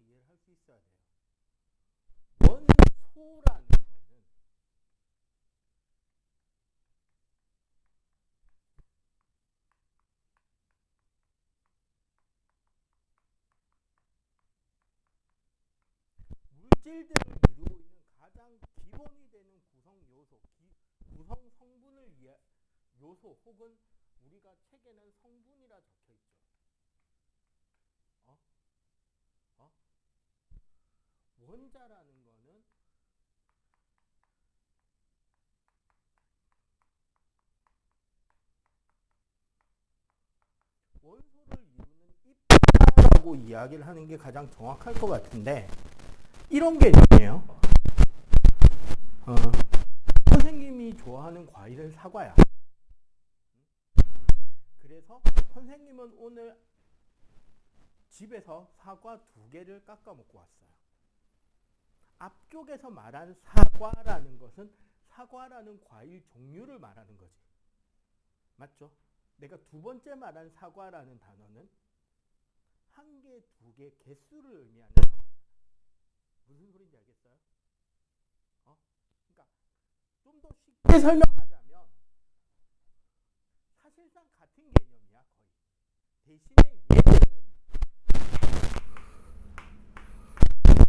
이해를 할 수 있어야 돼요. 원소라는 거는 물질들을 이루고 있는 가장 기본이 되는 구성 요소, 구성 성분을 요소 혹은 우리가 책에는 성분이라 적혀 있죠. 원자라는 거는 원소를 이루는 입자라고 이야기를 하는 게 가장 정확할 것 같은데, 이런 개념이에요. 선생님이 좋아하는 과일은 사과야. 그래서 선생님은 오늘 집에서 사과 2개를 깎아 먹고 왔어요. 앞쪽에서 말하는 사과라는 것은 사과라는 과일 종류를 말하는 거지. 맞죠? 내가 2번째 말한 사과라는 단어는 1개, 2개 개수를 의미하는 단어잖아. 무슨 소리인지 알겠어요? 그러니까 좀 더 쉽게 설명하자면 사실상 같은 개념이야, 거의. 대신에 얘는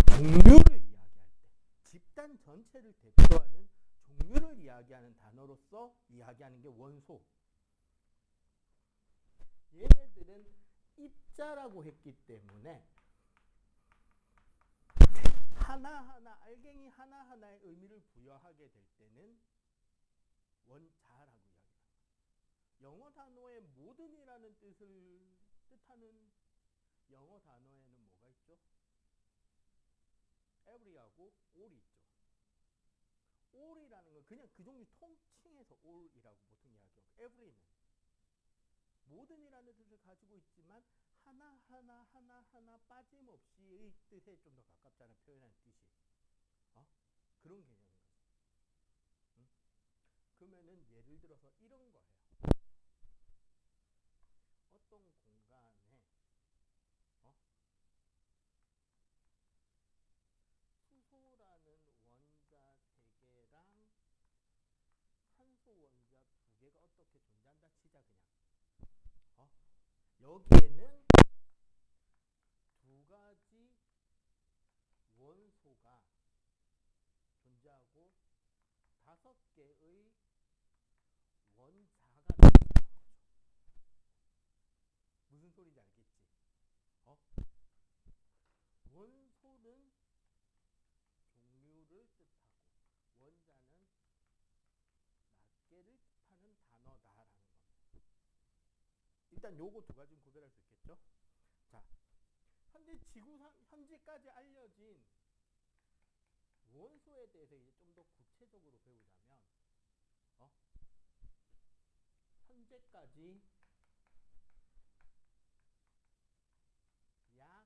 종류를 이야기할 때, 집단 전체를 대표하는 종류를 이야기하는 단어로서 이야기하는 게 원소. 얘네들은 입자라고 했기 때문에 하나하나, 알갱이 하나하나의 의미를 부여하게 될 때는 원자라고 이야기합니다. 영어 단어의 모든이라는 뜻을 뜻하는 영어 단어에는 뭐가 있죠? every하고 all이 있죠. all이라는 건 그냥 그 종류 통칭해서 all이라고 보통 이야기하고, every는 모든이라는 뜻을 가지고 있지만 하나하나 빠짐없이의 뜻에 좀 더 가깝잖아요. 표현하는 뜻이. 그런 개념인 거죠. 그러면은 예를 들어서 이런 거예요. 어떤 공간에 수소라는 원자 3개랑 산소 원자 2개가 어떻게 존재한다 치자 그냥. 여기에는 2가지 원소가 존재하고 5개의 원자가 존재하는 거죠. 무슨 소리인지 알겠지? 원소는 종류를 뜻하고 원자는 낱개를 뜻하는 단어다라는 겁니다. 일단 요거 2가지는 구별할 수 있겠죠? 자, 현재 지구상 현재까지 알려진 원소에 대해서 이제 좀 더 구체적으로 배우자면, 현재까지 약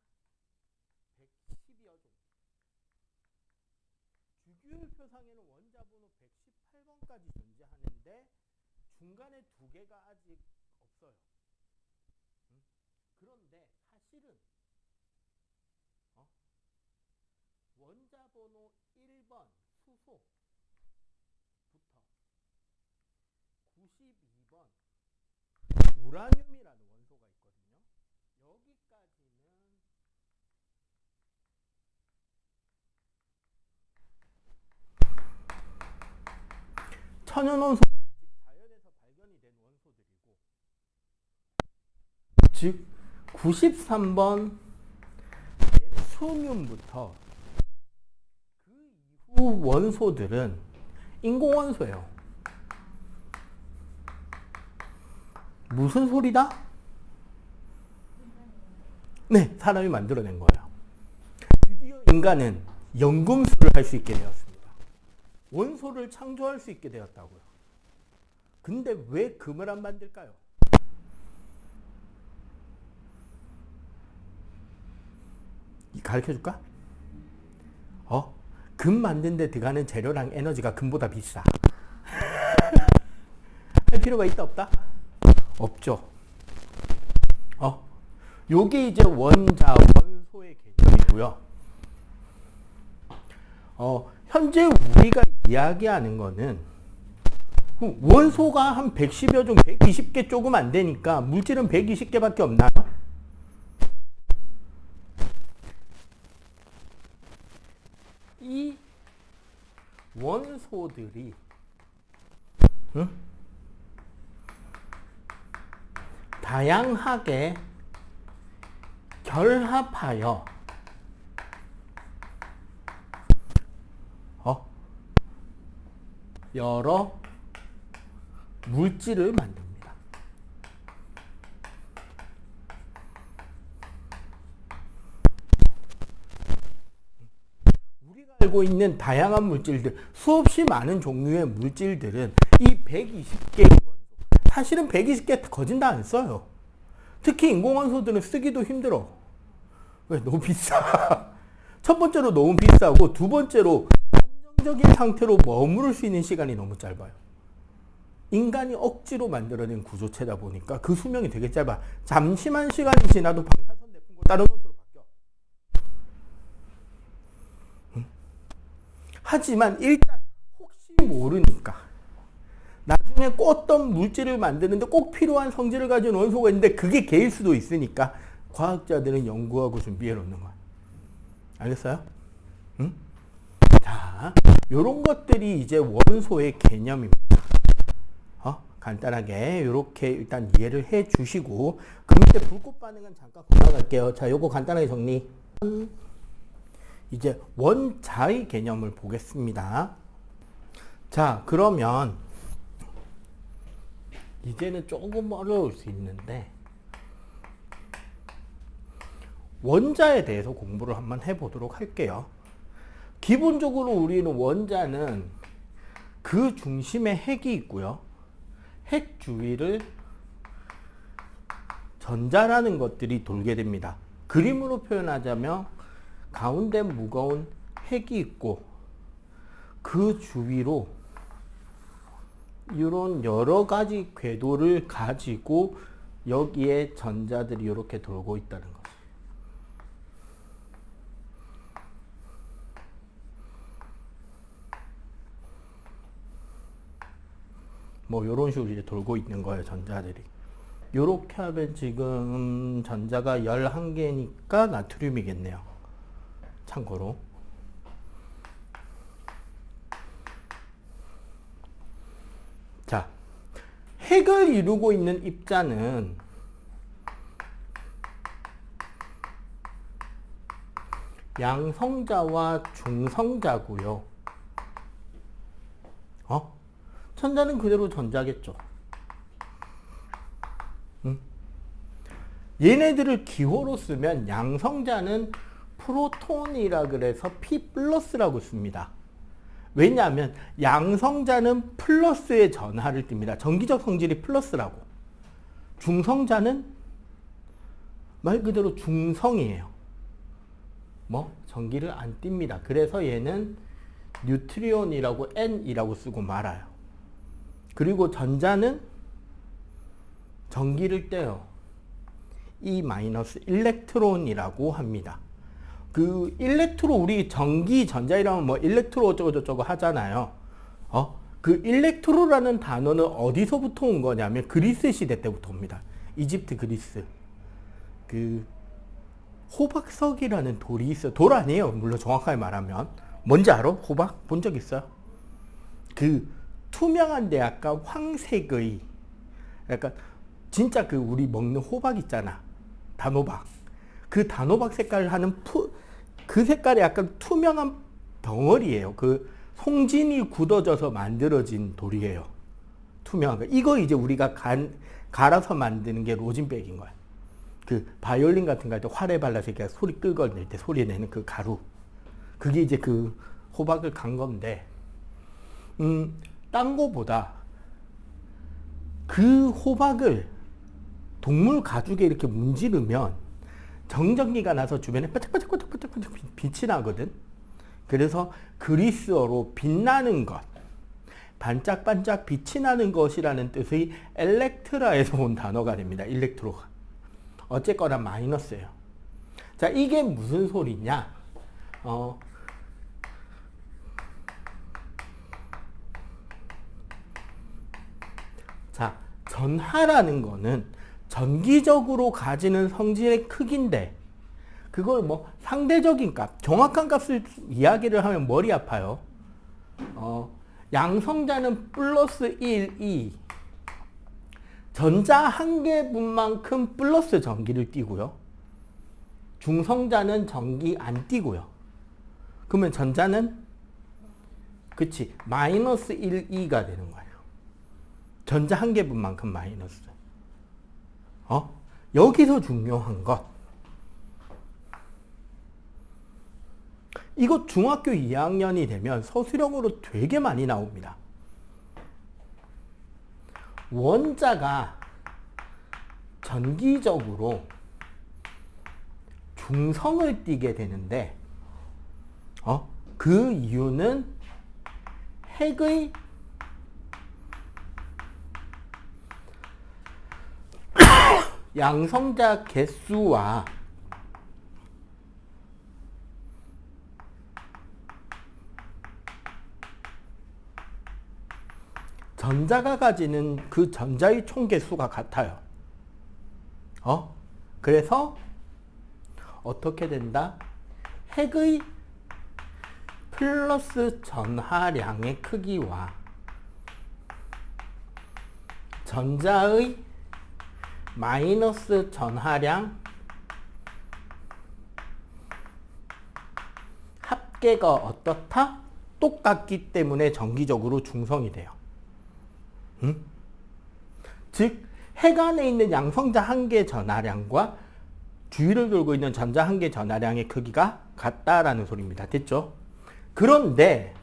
110여 종. 주기율표상에는 원자 번호 118번까지 존재하는데 중간에 2개가 아직 없어요. 그런데 사실은 원자 번호 1번 수소부터 92번 우라늄이라는 원소가 있거든요. 여기까지는 천연원소, 즉 자연에서 발견이 된 원소들이고, 즉 93번 neptunium부터 그 이후 원소들은 인공원소예요. 무슨 소리다? 네, 사람이 만들어낸 거예요. 드디어 인간은 연금술을 할 수 있게 되었습니다. 원소를 창조할 수 있게 되었다고요. 근데 왜 금을 안 만들까요? 가르쳐줄까? 금 만드는데 들어가는 재료랑 에너지가 금보다 비싸. 할 필요가 있다 없다? 없죠. 요게 이제 원자, 원소의 개념이고요. 되고요. 현재 우리가 이야기하는 거는 원소가 한 110여 종, 120개 조금 안 되니까 물질은 120개밖에 없나요? 이 원소들이 다양하게 결합하여 여러 물질을 만듭니다. 우리가 알고 있는 다양한 물질들, 수없이 많은 종류의 물질들은 이 120개의 원소, 사실은 120개 거진 다 안 써요. 특히 인공원소들은 쓰기도 힘들어. 왜? 너무 비싸. 첫 번째로 너무 비싸고, 두 번째로 안정적인 상태로 머무를 수 있는 시간이 너무 짧아요. 인간이 억지로 만들어낸 구조체다 보니까 그 수명이 되게 짧아. 잠시만 시간이 지나도 방사선 내뿜고 다른 원소로 바뀌어. 하지만 일단 혹시 모르니까 나중에 어떤 물질을 만드는데 꼭 필요한 성질을 가진 원소가 있는데 그게 개일 수도 있으니까 과학자들은 연구하고 준비해 놓는 거야. 알겠어요? 응? 자, 요런 것들이 이제 원소의 개념입니다. 간단하게 이렇게 일단 이해를 해 주시고, 그 밑에 불꽃 반응은 잠깐 건너갈게요. 자, 요거 간단하게 정리. 이제 원자의 개념을 보겠습니다. 자, 그러면 이제는 조금 어려울 수 있는데 원자에 대해서 공부를 한번 해보도록 할게요. 기본적으로 우리는 원자는 그 중심에 핵이 있고요. 핵 주위를 전자라는 것들이 돌게 됩니다. 그림으로 표현하자면 가운데 무거운 핵이 있고 그 주위로 이런 여러 가지 궤도를 가지고 여기에 전자들이 이렇게 돌고 있다는 거죠. 뭐 이런 식으로 이제 돌고 있는 거예요, 전자들이. 요렇게 하면 지금 전자가 11개니까 나트륨이겠네요. 참고로. 자, 핵을 이루고 있는 입자는 양성자와 중성자고요. 전자는 그대로 전자겠죠. 얘네들을 기호로 쓰면 양성자는 프로톤이라 그래서 P 플러스라고 씁니다. 왜냐하면 양성자는 플러스의 전하를 띱니다. 전기적 성질이 플러스라고. 중성자는 말 그대로 중성이에요. 전기를 안 띱니다. 그래서 얘는 뉴트리온이라고 N이라고 쓰고 말아요. 그리고 전자는 전기를 떼요. E- 일렉트론이라고 합니다. 그 일렉트로, 우리 전기, 전자 이러면 뭐 일렉트로 어쩌고저쩌고 하잖아요. 그 일렉트로라는 단어는 어디서부터 온 거냐면 그리스 시대 때부터 옵니다. 이집트, 그리스. 그 호박석이라는 돌이 있어요. 돌 아니에요. 물론 정확하게 말하면. 뭔지 알아? 호박? 본 적 있어요? 그 투명한데 약간 황색의, 약간 진짜 그 우리 먹는 호박 있잖아. 단호박. 그 단호박 색깔을 하는 그 색깔이 약간 투명한 덩어리예요. 그 송진이 굳어져서 만들어진 돌이에요. 투명한 거. 이거 이제 우리가 갈아서 만드는 게 로진백인 거야. 그 바이올린 같은 거 할 때 활에 발라서 이렇게 소리 끌어낼 때 소리 내는 그 가루. 그게 이제 그 호박을 간 건데, 딴 거보다 그 호박을 동물 가죽에 이렇게 문지르면 정전기가 나서 주변에 반짝반짝반짝반짝 빛이 나거든. 그래서 그리스어로 빛나는 것, 반짝반짝 빛이 나는 것이라는 뜻의 엘렉트라에서 온 단어가 됩니다. 일렉트로가. 어쨌거나 마이너스예요. 자, 이게 무슨 소리냐? 자, 전하라는 거는 전기적으로 가지는 성질의 크기인데, 그걸 뭐 상대적인 값, 정확한 값을 이야기를 하면 머리 아파요. 양성자는 플러스 1, 2. 전자 한 개분만큼 플러스 전기를 띠고요. 중성자는 전기 안 띠고요. 그러면 전자는 그치 마이너스 1, 2가 되는 거예요. 전자 한 개분만큼 마이너스. 여기서 중요한 것. 이거 중학교 2학년이 되면 서술형으로 되게 많이 나옵니다. 원자가 전기적으로 중성을 띠게 되는데, 그 이유는 핵의 양성자 개수와 전자가 가지는 그 전자의 총 개수가 같아요. 그래서 어떻게 된다? 핵의 플러스 전하량의 크기와 전자의 마이너스 전하량 합계가 어떻다? 똑같기 때문에 정기적으로 중성이 돼요. 즉, 핵 안에 있는 양성자 한 개 전하량과 주위를 돌고 있는 전자 한 개 전하량의 크기가 같다라는 소리입니다. 됐죠? 그런데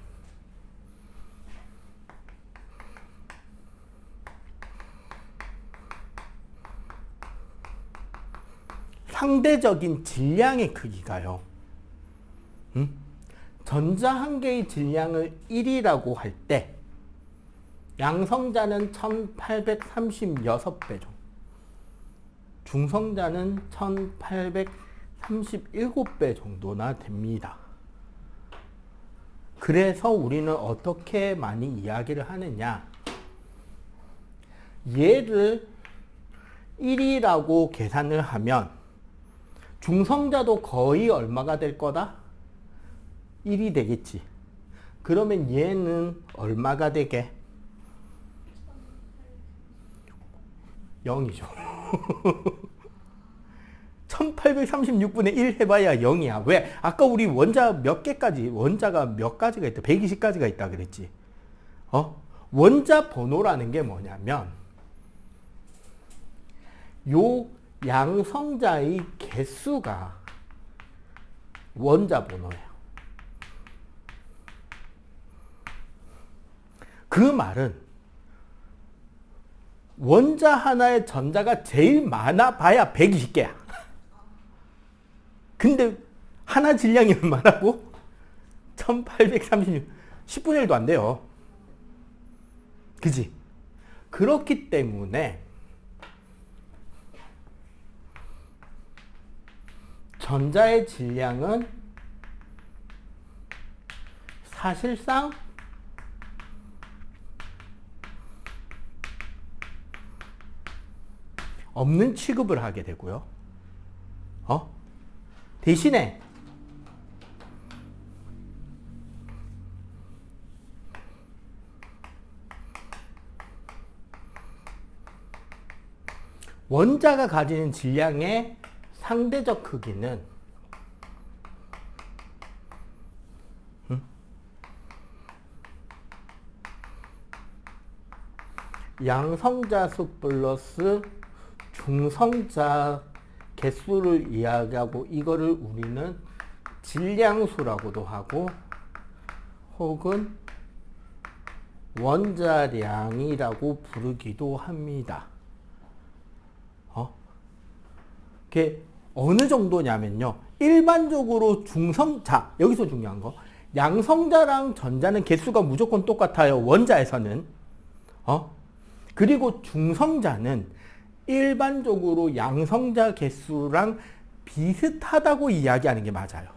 상대적인 질량의 크기가요. 전자 한 개의 질량을 1이라고 할 때 양성자는 1836배 정도, 중성자는 1837배 정도나 됩니다. 그래서 우리는 어떻게 많이 이야기를 하느냐? 얘를 1이라고 계산을 하면 중성자도 거의 얼마가 될 거다? 1이 되겠지. 그러면 얘는 얼마가 되게? 0이죠. 1836분의 1 해봐야 0이야. 왜? 아까 우리 원자가 몇 가지가 있다. 120가지가 있다 그랬지. 원자 번호라는 게 뭐냐면 요 양성자의 개수가 원자 번호예요. 그 말은 원자 하나의 전자가 제일 많아 봐야 120개야. 근데 하나 질량이 얼마라고? 1836, 10분의 1도 안 돼요. 그지? 그렇기 때문에 전자의 질량은 사실상 없는 취급을 하게 되고요. 대신에 원자가 가지는 질량의 상대적 크기는 양성자 수 플러스 중성자 개수를 이야기하고, 이거를 우리는 질량수라고도 하고 혹은 원자량이라고 부르기도 합니다. 그게 어느 정도냐면요, 일반적으로 자, 여기서 중요한 거, 양성자랑 전자는 개수가 무조건 똑같아요. 원자에서는. 그리고 중성자는 일반적으로 양성자 개수랑 비슷하다고 이야기하는 게 맞아요.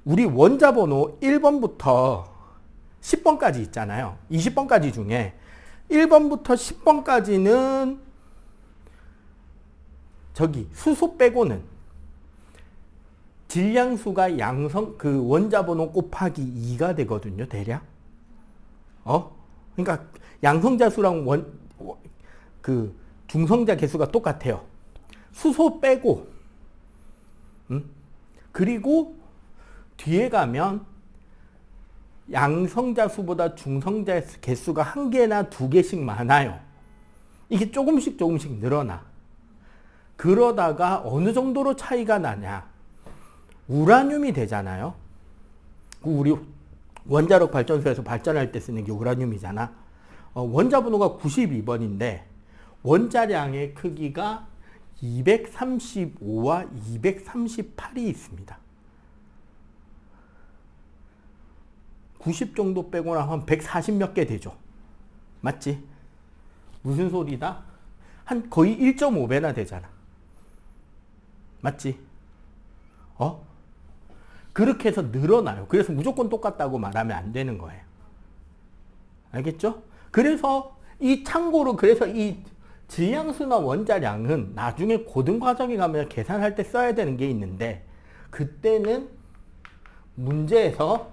우리 원자 번호 1번부터 10번까지 있잖아요. 20번까지 중에 1번부터 10번까지는 저기 수소 빼고는 질량수가 그 원자 번호 곱하기 2가 되거든요, 대략. 그러니까 양성자 수랑 그 중성자 개수가 똑같아요. 수소 빼고, 그리고 뒤에 가면 양성자 수보다 중성자 개수가 1개나 2개씩 많아요. 이게 조금씩 늘어나. 그러다가 어느 정도로 차이가 나냐. 우라늄이 되잖아요. 우리 원자력 발전소에서 발전할 때 쓰는 게 우라늄이잖아. 원자 번호가 92번인데 원자량의 크기가 235와 238이 있습니다. 90 정도 빼고 나면 140 몇 개 되죠. 맞지? 무슨 소리다? 한 거의 1.5배나 되잖아. 맞지? 그렇게 해서 늘어나요. 그래서 무조건 똑같다고 말하면 안 되는 거예요. 알겠죠? 그래서 참고로 이 질량수나 원자량은 나중에 고등과정에 가면 계산할 때 써야 되는 게 있는데 그때는 문제에서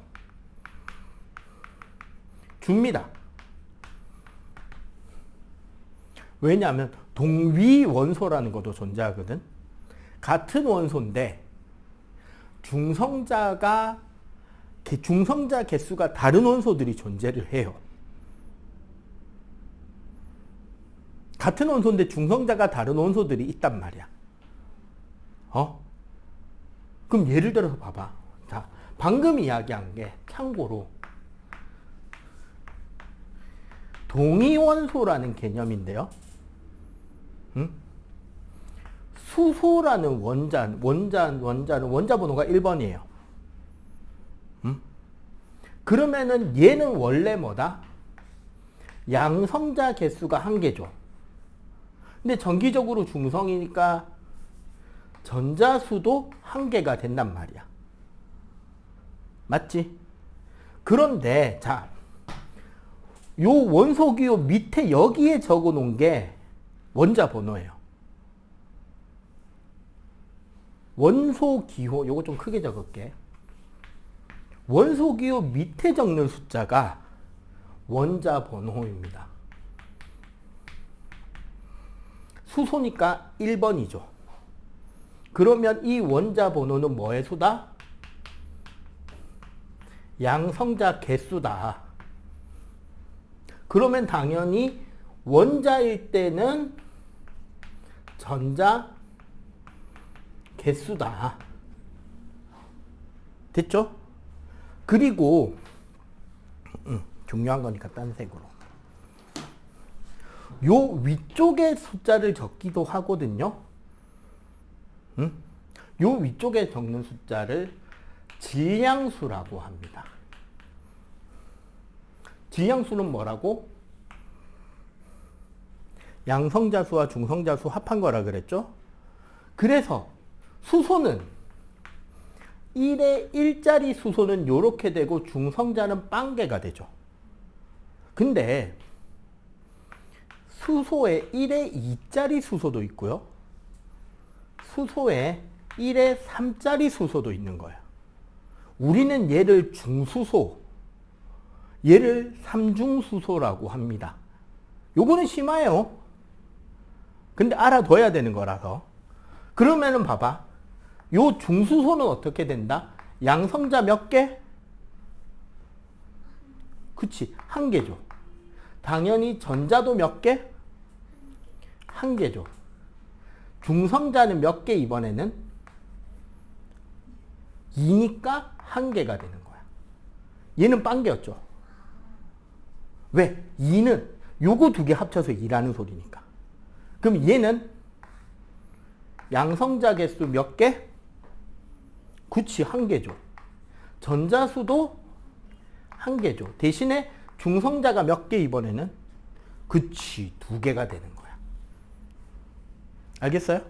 줍니다. 왜냐하면 동위 원소라는 것도 존재하거든. 같은 원소인데 중성자 개수가 다른 원소들이 존재를 해요. 같은 원소인데 중성자가 다른 원소들이 있단 말이야. 그럼 예를 들어서 봐봐. 자, 방금 이야기한 게 참고로 동위원소라는 개념인데요. 수소라는 원자는 원자 번호가 1번이에요. 그러면은 얘는 원래 뭐다? 양성자 개수가 1개죠. 근데 정기적으로 중성이니까 전자수도 1개가 된단 말이야. 맞지? 그런데 자, 요 원소기호 밑에 여기에 적어 놓은 게 원자 번호예요. 원소기호, 요거 좀 크게 적을게. 원소기호 밑에 적는 숫자가 원자 번호입니다. 수소니까 1번이죠. 그러면 이 원자 번호는 뭐의 수다? 양성자 개수다. 그러면 당연히 원자일 때는 전자 개수다. 됐죠? 그리고 중요한 거니까 딴 색으로. 요 위쪽에 숫자를 적기도 하거든요. 요 위쪽에 적는 숫자를 질량수라고 합니다. 질량수는 뭐라고? 양성자수와 중성자수 합한 거라 그랬죠? 그래서 수소는 1의 1짜리 수소는 요렇게 되고 중성자는 빵개가 되죠. 근데 수소에 1의 2짜리 수소도 있고요. 수소에 1의 3짜리 수소도 있는 거예요. 우리는 얘를 중수소, 얘를 삼중수소라고 합니다. 요거는 심해요. 근데 알아둬야 되는 거라서. 그러면은 봐봐. 요 중수소는 어떻게 된다? 양성자 몇 개? 그치, 1개죠. 당연히 전자도 몇 개? 1개죠. 중성자는 몇 개 이번에는? 2니까 1개가 되는 거야. 얘는 빵개였죠. 왜? 2는 요거 2개 합쳐서 2라는 소리니까. 그럼 얘는 양성자 개수 몇 개? 그치, 1개죠. 전자수도 1개죠. 대신에 중성자가 몇 개 이번에는? 그치, 2개가 되는 거야. 알겠어요?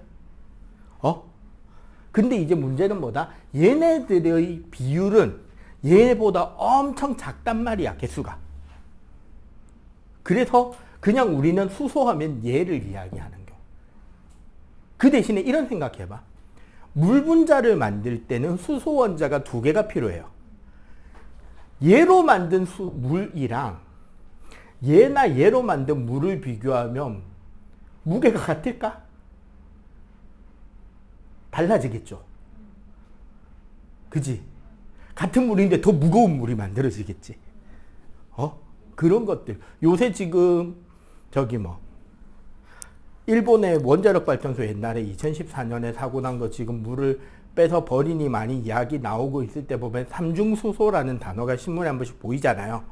근데 이제 문제는 뭐다? 얘네들의 비율은 얘보다 엄청 작단 말이야, 개수가. 그래서 그냥 우리는 수소하면 얘를 이야기하는 거. 그 대신에 이런 생각해봐. 물 분자를 만들 때는 수소 원자가 2개가 필요해요. 얘로 만든 물이랑 얘나 얘로 만든 물을 비교하면 무게가 같을까? 달라지겠죠. 그지? 같은 물인데 더 무거운 물이 만들어지겠지. 그런 것들. 요새 지금 일본의 원자력 발전소 옛날에 2014년에 사고 난 거 지금 물을 빼서 버리니 많이 이야기 나오고 있을 때 보면 삼중수소라는 단어가 신문에 한 번씩 보이잖아요.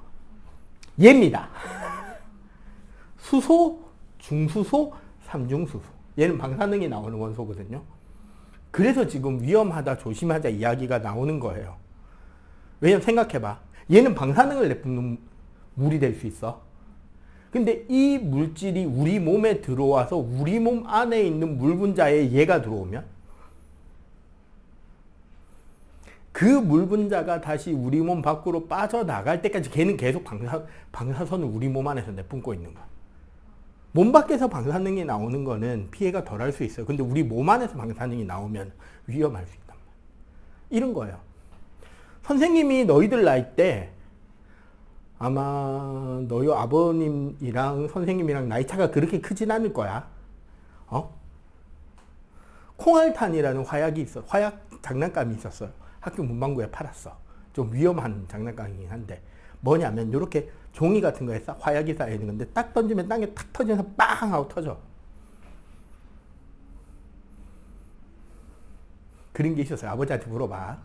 얘입니다. 수소, 중수소, 삼중수소. 얘는 방사능이 나오는 원소거든요. 그래서 지금 위험하다, 조심하자 이야기가 나오는 거예요. 왜냐면 생각해봐. 얘는 방사능을 내뿜는 물이 될 수 있어. 근데 이 물질이 우리 몸에 들어와서 우리 몸 안에 있는 물 분자에 얘가 들어오면 그 물 분자가 다시 우리 몸 밖으로 빠져나갈 때까지 걔는 계속 방사선을 우리 몸 안에서 내뿜고 있는 거야. 몸 밖에서 방사능이 나오는 거는 피해가 덜할 수 있어요. 근데 우리 몸 안에서 방사능이 나오면 위험할 수 있단 말이야. 이런 거예요. 선생님이 너희들 나이 때 아마 너희 아버님이랑 선생님이랑 나이 차가 그렇게 크진 않을 거야. 콩알탄이라는 화약 장난감이 있었어요. 학교 문방구에 팔았어. 좀 위험한 장난감이긴 한데 뭐냐면 이렇게 종이 같은 거에 화약이 쌓여 있는 건데 딱 던지면 땅에 탁 터져서 빵 하고 터져. 그런 게 있었어요. 아버지한테 물어봐.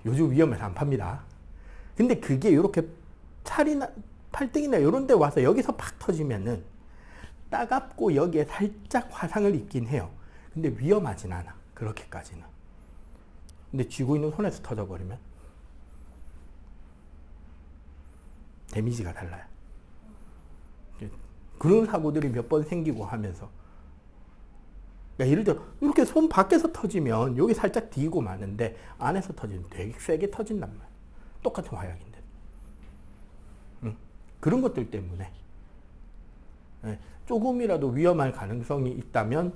요즘 위험해서 안 팝니다. 근데 그게 이렇게 팔등이나 이런 데 와서 여기서 팍 터지면은 따갑고 여기에 살짝 화상을 입긴 해요. 근데 위험하진 않아. 그렇게까지는. 근데 쥐고 있는 손에서 터져버리면 데미지가 달라요. 그런 사고들이 몇 번 생기고 하면서 예를 들어 이렇게 손 밖에서 터지면 여기 살짝 디고 마는데 안에서 터지면 되게 세게 터진단 말이야. 똑같은 화약인데. 그런 것들 때문에 조금이라도 위험할 가능성이 있다면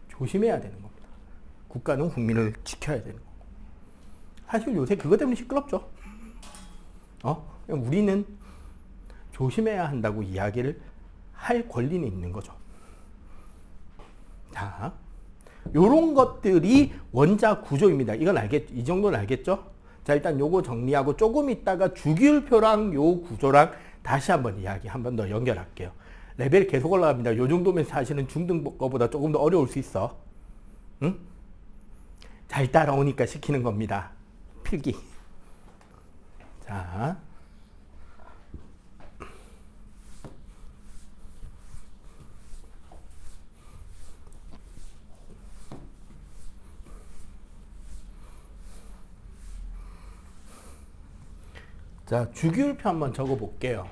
조심해야 되는 겁니다. 국가는 국민을 지켜야 되는 거고. 사실 요새 그것 때문에 시끄럽죠. 우리는 조심해야 한다고 이야기를 할 권리는 있는 거죠. 자, 요런 것들이 원자 구조입니다. 이 정도는 알겠죠? 자, 일단 요거 정리하고 조금 있다가 주기율표랑 요 구조랑 다시 한번 이야기 한 번 더 연결할게요. 레벨이 계속 올라갑니다. 요 정도면 사실은 중등 거보다 조금 더 어려울 수 있어. 응? 잘 따라오니까 시키는 겁니다. 필기. 자. 자, 주기율표 한번 적어 볼게요.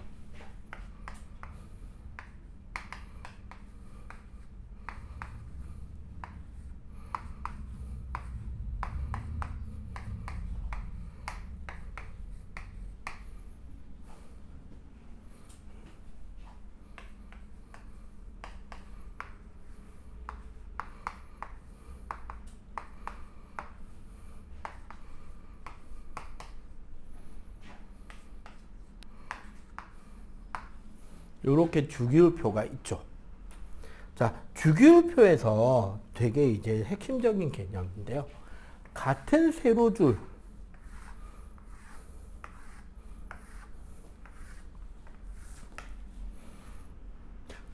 요렇게 주기율표가 있죠. 자, 주기율표에서 되게 이제 핵심적인 개념인데요. 같은 세로줄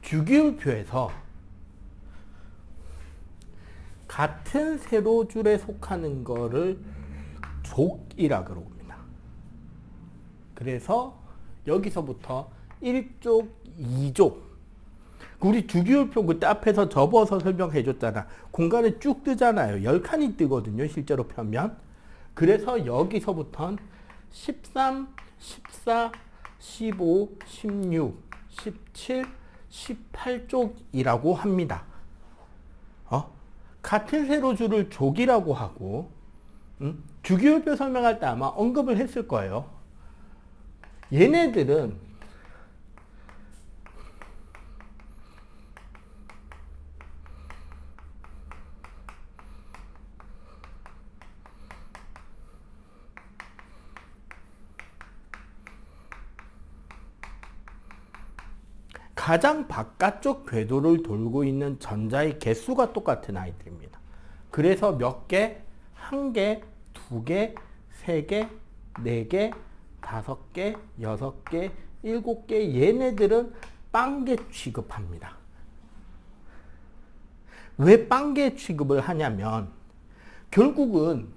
주기율표에서 같은 세로줄에 속하는 거를 족이라 그럽니다. 그래서 여기서부터 1족, 2족. 우리 주기율표 그때 앞에서 접어서 설명해 줬잖아. 공간에 쭉 뜨잖아요. 10칸이 뜨거든요. 실제로 펴면. 그래서 여기서부터는 13, 14, 15, 16, 17, 18쪽이라고 합니다. 같은 세로줄을 족이라고 하고, 주기율표 설명할 때 아마 언급을 했을 거예요. 얘네들은 가장 바깥쪽 궤도를 돌고 있는 전자의 개수가 똑같은 아이들입니다. 그래서 몇 개? 한 개, 두 개, 세 개, 네 개, 다섯 개, 여섯 개, 일곱 개, 얘네들은 빵개 취급합니다. 왜 빵개 취급을 하냐면 결국은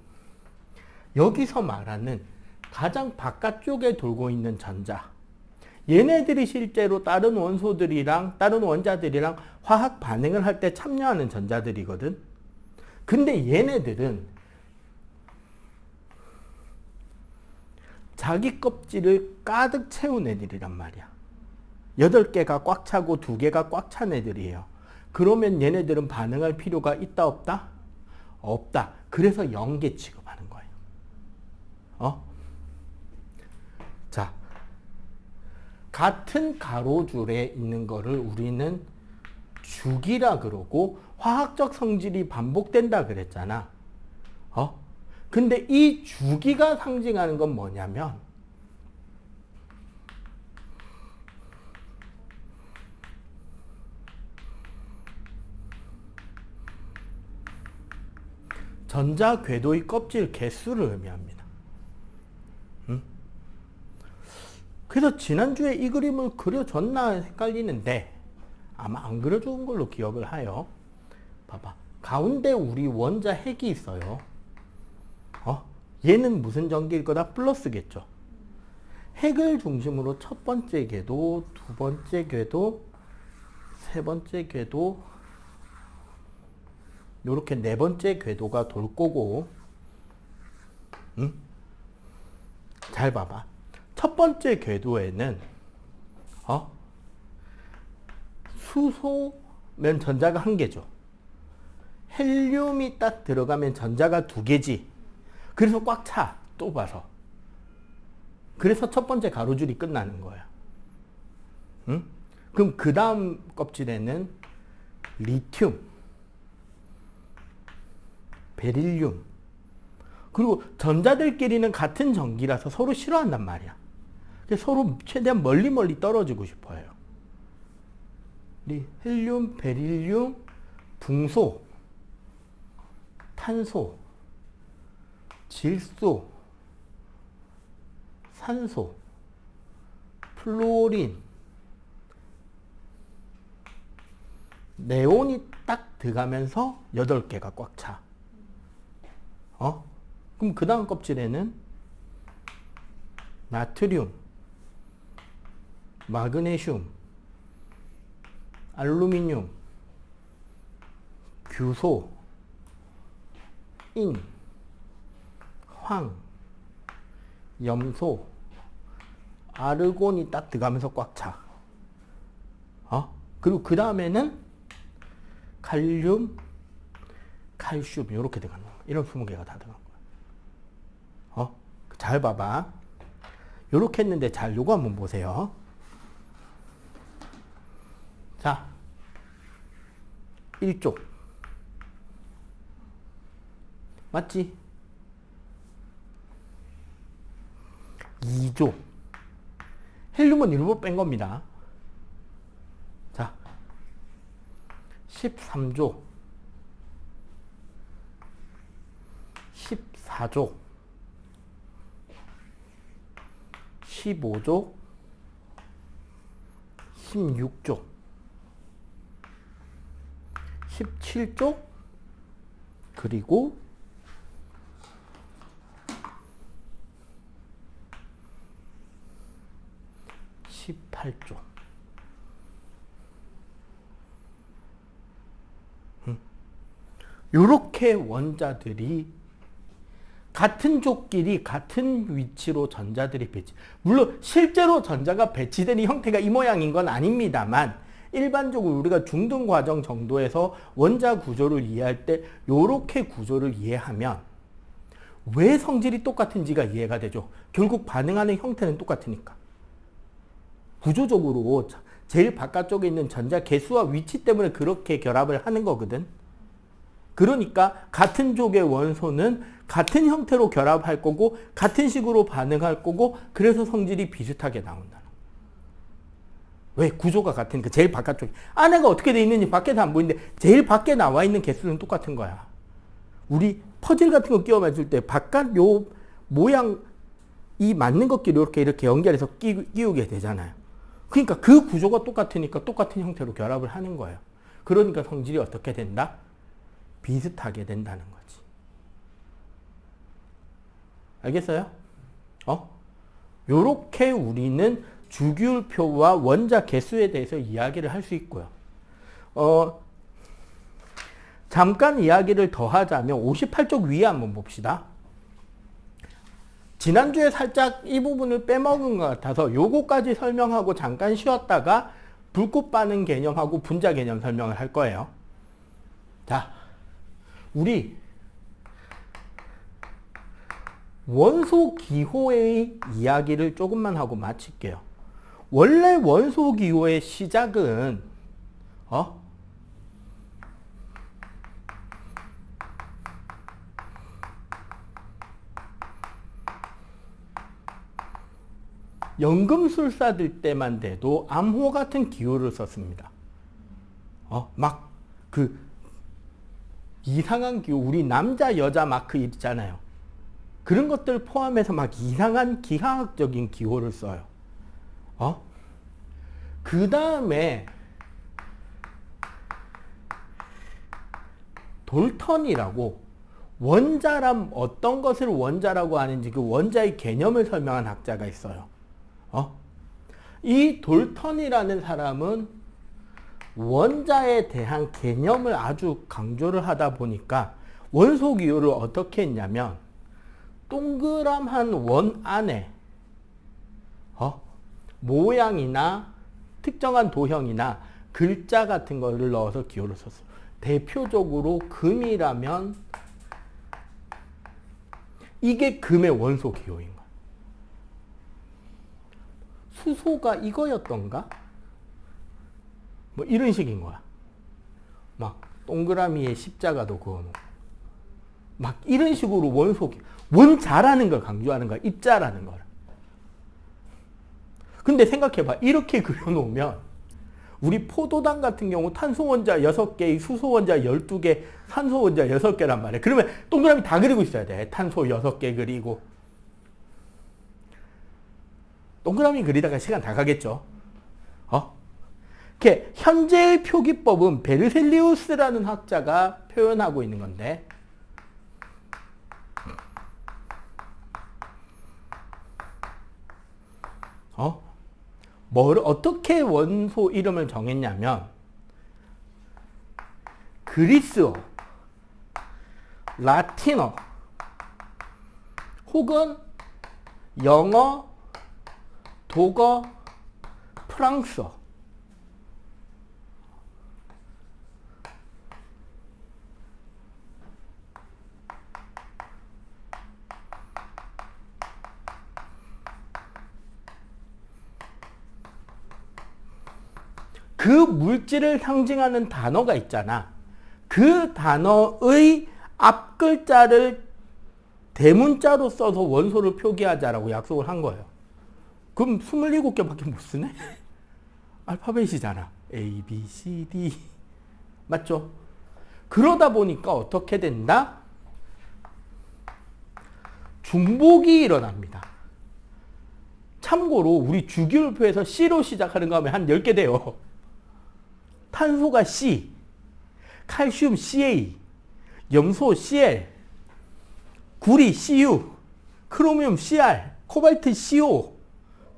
여기서 말하는 가장 바깥쪽에 돌고 있는 전자, 얘네들이 실제로 다른 원소들이랑 다른 원자들이랑 화학 반응을 할 때 참여하는 전자들이거든. 근데 얘네들은 자기 껍질을 가득 채운 애들이란 말이야. 8개가 꽉 차고 2개가 꽉 찬 애들이에요. 그러면 얘네들은 반응할 필요가 있다 없다? 없다. 그래서 영계 취급하는 거예요. 자, 같은 가로줄에 있는 거를 우리는 주기라 그러고 화학적 성질이 반복된다 그랬잖아. 근데 이 주기가 상징하는 건 뭐냐면 전자 궤도의 껍질 개수를 의미합니다. 그래서 지난주에 이 그림을 그려줬나 헷갈리는데 아마 안 그려준 걸로 기억을 하여. 봐봐. 가운데 우리 원자 핵이 있어요. 얘는 무슨 전기일 거다? 플러스겠죠. 핵을 중심으로 첫 번째 궤도, 두 번째 궤도, 세 번째 궤도, 요렇게 네 번째 궤도가 돌 거고, 잘 봐봐. 첫 번째 궤도에는 수소면 전자가 한 개죠. 헬륨이 딱 들어가면 전자가 2개지. 그래서 꽉 차. 또 봐서. 그래서 첫 번째 가로줄이 끝나는 거야. 그럼 그 다음 껍질에는 리튬, 베릴륨, 그리고 전자들끼리는 같은 전기라서 서로 싫어한단 말이야. 그래서 서로 최대한 멀리 떨어지고 싶어요. 헬륨, 베릴륨, 붕소, 탄소, 질소, 산소, 플루오린, 네온이 딱 들어가면서 8개가 꽉 차. 그럼 그 다음 껍질에는 나트륨, 마그네슘, 알루미늄, 규소, 인, 황, 염소, 아르곤이 딱 들어가면서 꽉 차. 그리고 그 다음에는 칼륨, 칼슘 이렇게 들어가는 거야. 이런 20개가 다 들어간 거야. 잘 봐봐. 이렇게 했는데 잘 요거 한번 보세요. 자, 1조 맞지? 2조 헬륨은 일부 뺀 겁니다. 자, 13조 14조 15조 16조 17조 그리고 18조. 요렇게 원자들이 같은 족끼리 같은 위치로 전자들이 배치. 물론 실제로 전자가 배치되는 형태가 이 모양인 건 아닙니다만 일반적으로 우리가 중등 과정 정도에서 원자 구조를 이해할 때 요렇게 구조를 이해하면 왜 성질이 똑같은지가 이해가 되죠. 결국 반응하는 형태는 똑같으니까. 구조적으로 제일 바깥쪽에 있는 전자 개수와 위치 때문에 그렇게 결합을 하는 거거든. 그러니까 같은 족의 원소는 같은 형태로 결합할 거고 같은 식으로 반응할 거고 그래서 성질이 비슷하게 나온다는 거야. 왜? 구조가 같으니까. 제일 바깥쪽에. 안에가 어떻게 돼 있는지 밖에서 안 보이는데 제일 밖에 나와 있는 개수는 똑같은 거야. 우리 퍼즐 같은 거 끼워 맞출 때 바깥 요 모양 이 맞는 것끼리 이렇게 연결해서 끼우게 되잖아요. 그러니까 그 구조가 똑같으니까 똑같은 형태로 결합을 하는 거예요. 그러니까 성질이 어떻게 된다? 비슷하게 된다는 거지. 알겠어요? 요렇게 우리는 주기율표와 원자 개수에 대해서 이야기를 할 수 있고요. 잠깐 이야기를 더 하자면 58쪽 위에 한번 봅시다. 지난주에 살짝 이 부분을 빼먹은 것 같아서 요거까지 설명하고 잠깐 쉬었다가 불꽃 반응 개념하고 분자 개념 설명을 할 거예요. 자, 우리 원소 기호의 이야기를 조금만 하고 마칠게요. 원래 원소 기호의 시작은 연금술사들 때만 돼도 암호 같은 기호를 썼습니다. 막 그 이상한 기호, 우리 남자 여자 마크 있잖아요. 그런 것들 포함해서 막 이상한 기하학적인 기호를 써요. 그 다음에 돌턴이라고 원자란 어떤 것을 원자라고 하는지 그 원자의 개념을 설명한 학자가 있어요. 이 돌턴이라는 사람은 원자에 대한 개념을 아주 강조를 하다 보니까 원소 기호를 어떻게 했냐면 동그란 원 안에 모양이나 특정한 도형이나 글자 같은 거를 넣어서 기호를 썼어요. 대표적으로 금이라면 이게 금의 원소 기호인 거야. 수소가 이거였던가? 뭐 이런 식인 거야. 막 동그라미에 십자가도 그어놓고 막 이런 식으로 원소 기호. 원자라는 걸 강조하는 거야. 입자라는 걸. 근데 생각해봐. 이렇게 그려놓으면 우리 포도당 같은 경우 탄소 원자 6개, 수소 원자 12개, 산소 원자 6개란 말이야. 그러면 동그라미 다 그리고 있어야 돼. 탄소 6개 그리고. 동그라미 그리다가 시간 다 가겠죠. 이렇게 현재의 표기법은 베르셀리우스라는 학자가 표현하고 있는 건데 어떻게 원소 이름을 정했냐면 그리스어, 라틴어 혹은 영어, 독어, 프랑스어 그 물질을 상징하는 단어가 있잖아. 그 단어의 앞 글자를 대문자로 써서 원소를 표기하자라고 약속을 한 거예요. 그럼 27개밖에 못 쓰네? 알파벳이잖아. A, B, C, D. 맞죠? 그러다 보니까 어떻게 된다? 중복이 일어납니다. 참고로 우리 주기율표에서 C로 시작하는 거 하면 한 10개 돼요. 탄소가 C, 칼슘 CA, 염소 CL, 구리 CU, 크로미움 CR, 코발트 CO,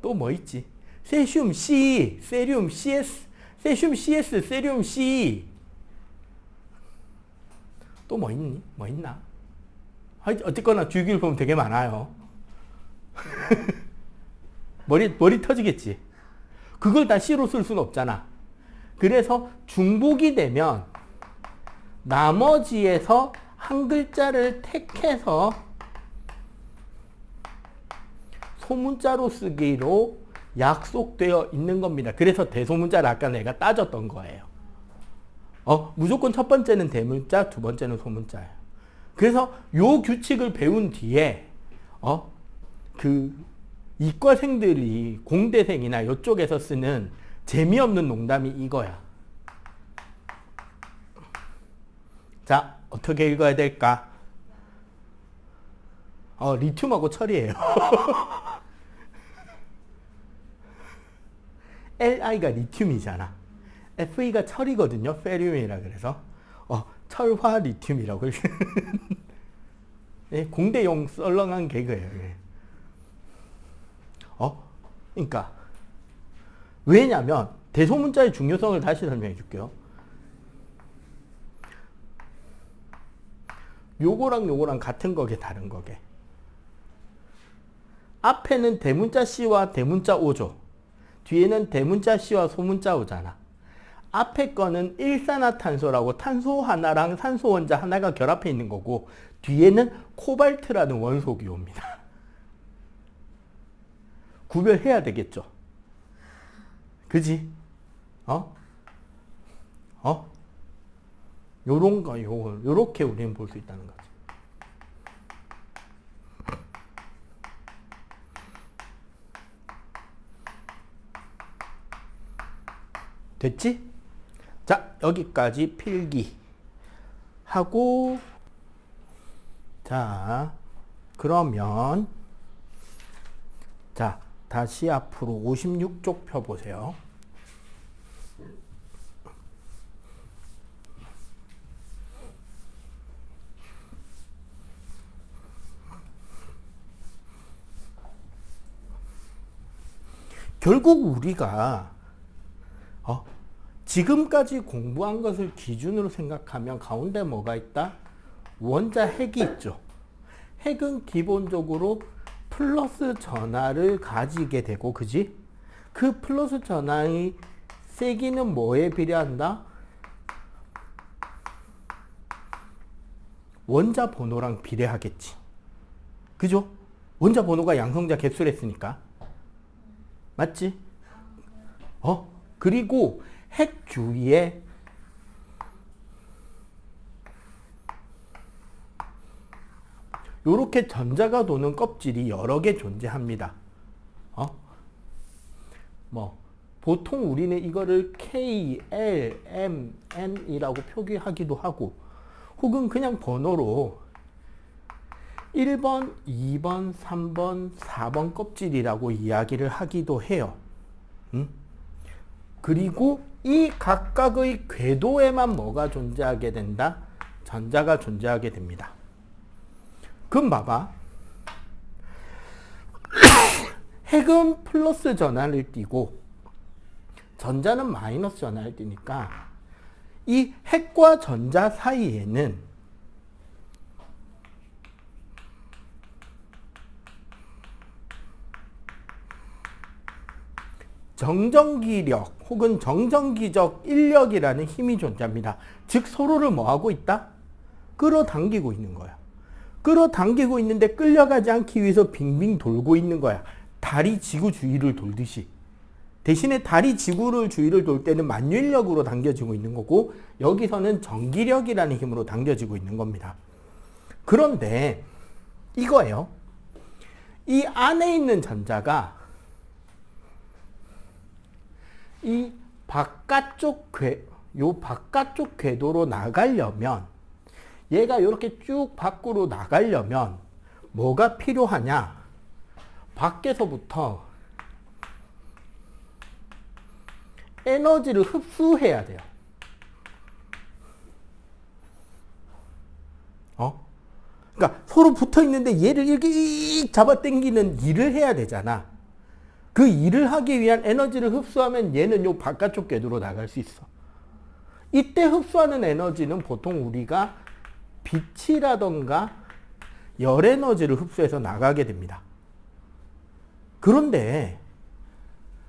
또 뭐 있지? 세슘 CE, 세륨 CS, 세슘 CS, 세륨 CE. 또 뭐 있니? 뭐 있나? 어쨌거나 주기율 보면 되게 많아요. 머리 터지겠지? 그걸 다 C로 쓸 수는 없잖아. 그래서 중복이 되면 나머지에서 한 글자를 택해서 소문자로 쓰기로 약속되어 있는 겁니다. 그래서 대소문자를 아까 내가 따졌던 거예요. 무조건 첫 번째는 대문자, 두 번째는 소문자예요. 그래서 요 규칙을 배운 뒤에 그 이과생들이 공대생이나 이쪽에서 쓰는 재미없는 농담이 이거야. 자, 어떻게 읽어야 될까? 리튬하고 철이에요. Li가 리튬이잖아. Fe가 철이거든요. 페륨이라 그래서 철화 리튬이라고. 예, 공대용 썰렁한 개그예요. 예. 그러니까 왜냐면 대소문자의 중요성을 다시 설명해 줄게요. 요거랑 요거랑 같은 거게 다른 거게. 앞에는 대문자 C와 대문자 O죠. 뒤에는 대문자 C와 소문자 O잖아. 앞에 거는 일산화탄소라고 탄소 하나랑 산소 원자 하나가 결합해 있는 거고, 뒤에는 코발트라는 원소 기호입니다. 구별해야 되겠죠. 그지? 요런 거, 요렇게 우리는 볼 수 있다는 거지. 됐지? 자, 여기까지 필기 하고, 자, 그러면, 자, 다시 앞으로 56쪽 펴보세요. 결국 우리가 지금까지 공부한 것을 기준으로 생각하면 가운데 뭐가 있다? 원자 핵이 있죠. 핵은 기본적으로 플러스 전하를 가지게 되고, 그지? 그 플러스 전하의 세기는 뭐에 비례한다? 원자 번호랑 비례하겠지. 그죠? 원자 번호가 양성자 개수를 했으니까. 맞지? 그리고 핵 주위에 요렇게 전자가 도는 껍질이 여러 개 존재합니다. 보통 우리는 이거를 K, L, M, N이라고 표기하기도 하고, 혹은 그냥 번호로 1번, 2번, 3번, 4번 껍질이라고 이야기를 하기도 해요. 그리고 이 각각의 궤도에만 뭐가 존재하게 된다? 전자가 존재하게 됩니다. 그럼 봐봐. 핵은 플러스 전하를 띠고 전자는 마이너스 전하를 띠니까 이 핵과 전자 사이에는 정전기력 혹은 정전기적 인력이라는 힘이 존재합니다. 즉 서로를 뭐하고 있다? 끌어당기고 있는 거야. 끌어당기고 있는데 끌려가지 않기 위해서 빙빙 돌고 있는 거야. 달이 지구 주위를 돌듯이. 대신에 달이 지구를 주위를 돌 때는 만유인력으로 당겨지고 있는 거고, 여기서는 전기력이라는 힘으로 당겨지고 있는 겁니다. 그런데 이거예요. 이 안에 있는 전자가 이 바깥쪽 궤도로 나가려면, 얘가 이렇게 쭉 밖으로 나가려면 뭐가 필요하냐? 밖에서부터 에너지를 흡수해야 돼요. 그러니까 서로 붙어 있는데 얘를 이렇게 잡아당기는 일을 해야 되잖아. 그 일을 하기 위한 에너지를 흡수하면 얘는 요 바깥쪽 궤도로 나갈 수 있어. 이때 흡수하는 에너지는 보통 우리가 빛이라던가 열 에너지를 흡수해서 나가게 됩니다. 그런데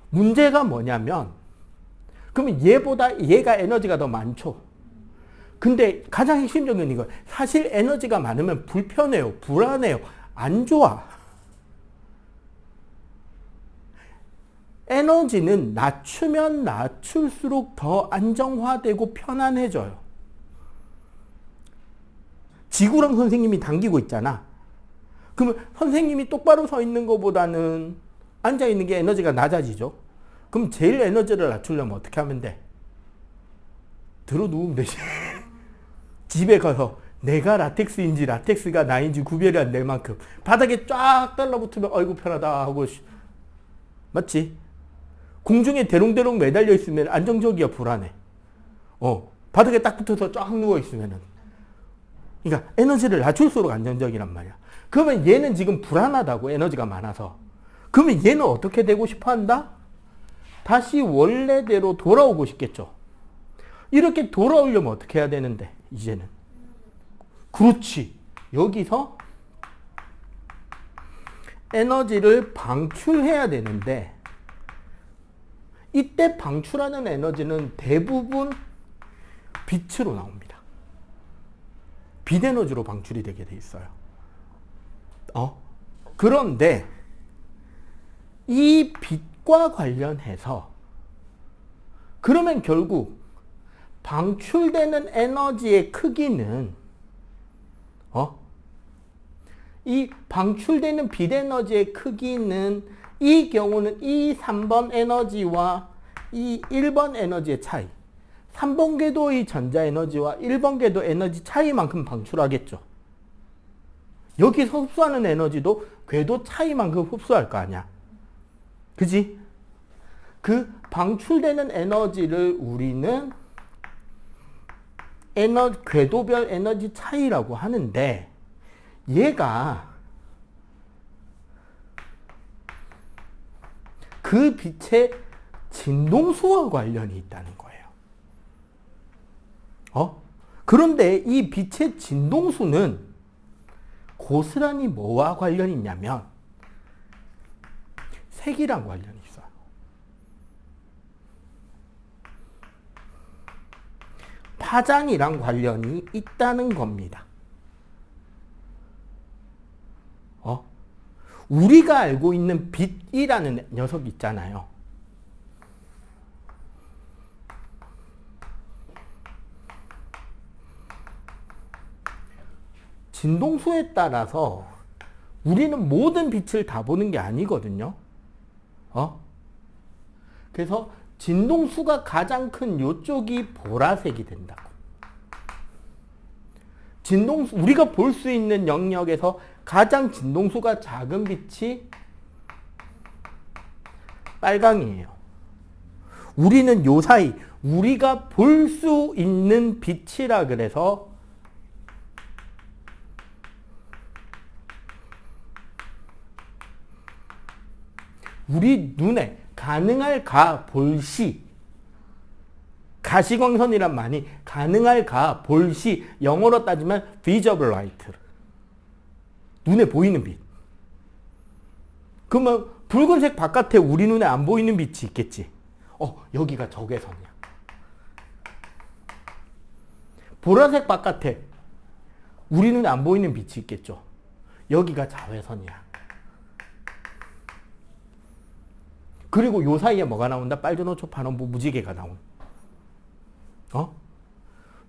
문제가 뭐냐면 그러면 얘보다 얘가 에너지가 더 많죠. 근데 가장 핵심적인 건 이거. 사실 에너지가 많으면 불편해요. 불안해요. 안 좋아. 에너지는 낮추면 낮출수록 더 안정화되고 편안해져요. 지구랑 선생님이 당기고 있잖아. 그러면 선생님이 똑바로 서 있는 것보다는 앉아있는 게 에너지가 낮아지죠. 그럼 제일 에너지를 낮추려면 어떻게 하면 돼? 들어 누우면 되지. 집에 가서 내가 라텍스인지 라텍스가 나인지 구별이 안 될 만큼 바닥에 쫙 달라붙으면 어이구 편하다 하고 맞지? 공중에 대롱대롱 매달려 있으면 안정적이야 불안해. 바닥에 딱 붙어서 쫙 누워 있으면은. 그러니까 에너지를 낮출수록 안정적이란 말이야. 그러면 얘는 지금 불안하다고 에너지가 많아서. 그러면 얘는 어떻게 되고 싶어 한다? 다시 원래대로 돌아오고 싶겠죠. 이렇게 돌아오려면 어떻게 해야 되는데 이제는. 그렇지. 여기서 에너지를 방출해야 되는데 이때 방출하는 에너지는 대부분 빛으로 나옵니다. 빛 에너지로 방출이 되게 돼 있어요. 그런데 이 빛과 관련해서 그러면 결국 방출되는 에너지의 크기는 이 방출되는 빛 에너지의 크기는 이 경우는 이 3번 에너지와 이 1번 에너지의 차이. 3번 궤도의 전자 에너지와 1번 궤도 에너지 차이만큼 방출하겠죠. 여기서 흡수하는 에너지도 궤도 차이만큼 흡수할 거 아니야. 그지? 그 방출되는 에너지를 우리는 궤도별 에너지 차이라고 하는데 얘가 그 빛의 진동수와 관련이 있다는 거예요. 그런데 이 빛의 진동수는 고스란히 뭐와 관련이 있냐면 색이랑 관련이 있어요. 파장이랑 관련이 있다는 겁니다. 우리가 알고 있는 빛이라는 녀석 있잖아요. 진동수에 따라서 우리는 모든 빛을 다 보는 게 아니거든요. 그래서 진동수가 가장 큰 요쪽이 보라색이 된다고. 우리가 볼 수 있는 영역에서 가장 진동수가 작은 빛이 빨강이에요. 우리는 요 사이, 우리가 볼 수 있는 빛이라 그래서 우리 눈에 가능할 가, 볼 시, 가시광선이란 말이 가능할 가, 볼 시, 영어로 따지면 visible light. 눈에 보이는 빛. 그러면 붉은색 바깥에 우리 눈에 안 보이는 빛이 있겠지. 여기가 적외선이야. 보라색 바깥에 우리 눈에 안 보이는 빛이 있겠죠. 여기가 자외선이야. 그리고 요 사이에 뭐가 나온다? 빨주노초 파란보 무지개가 나온.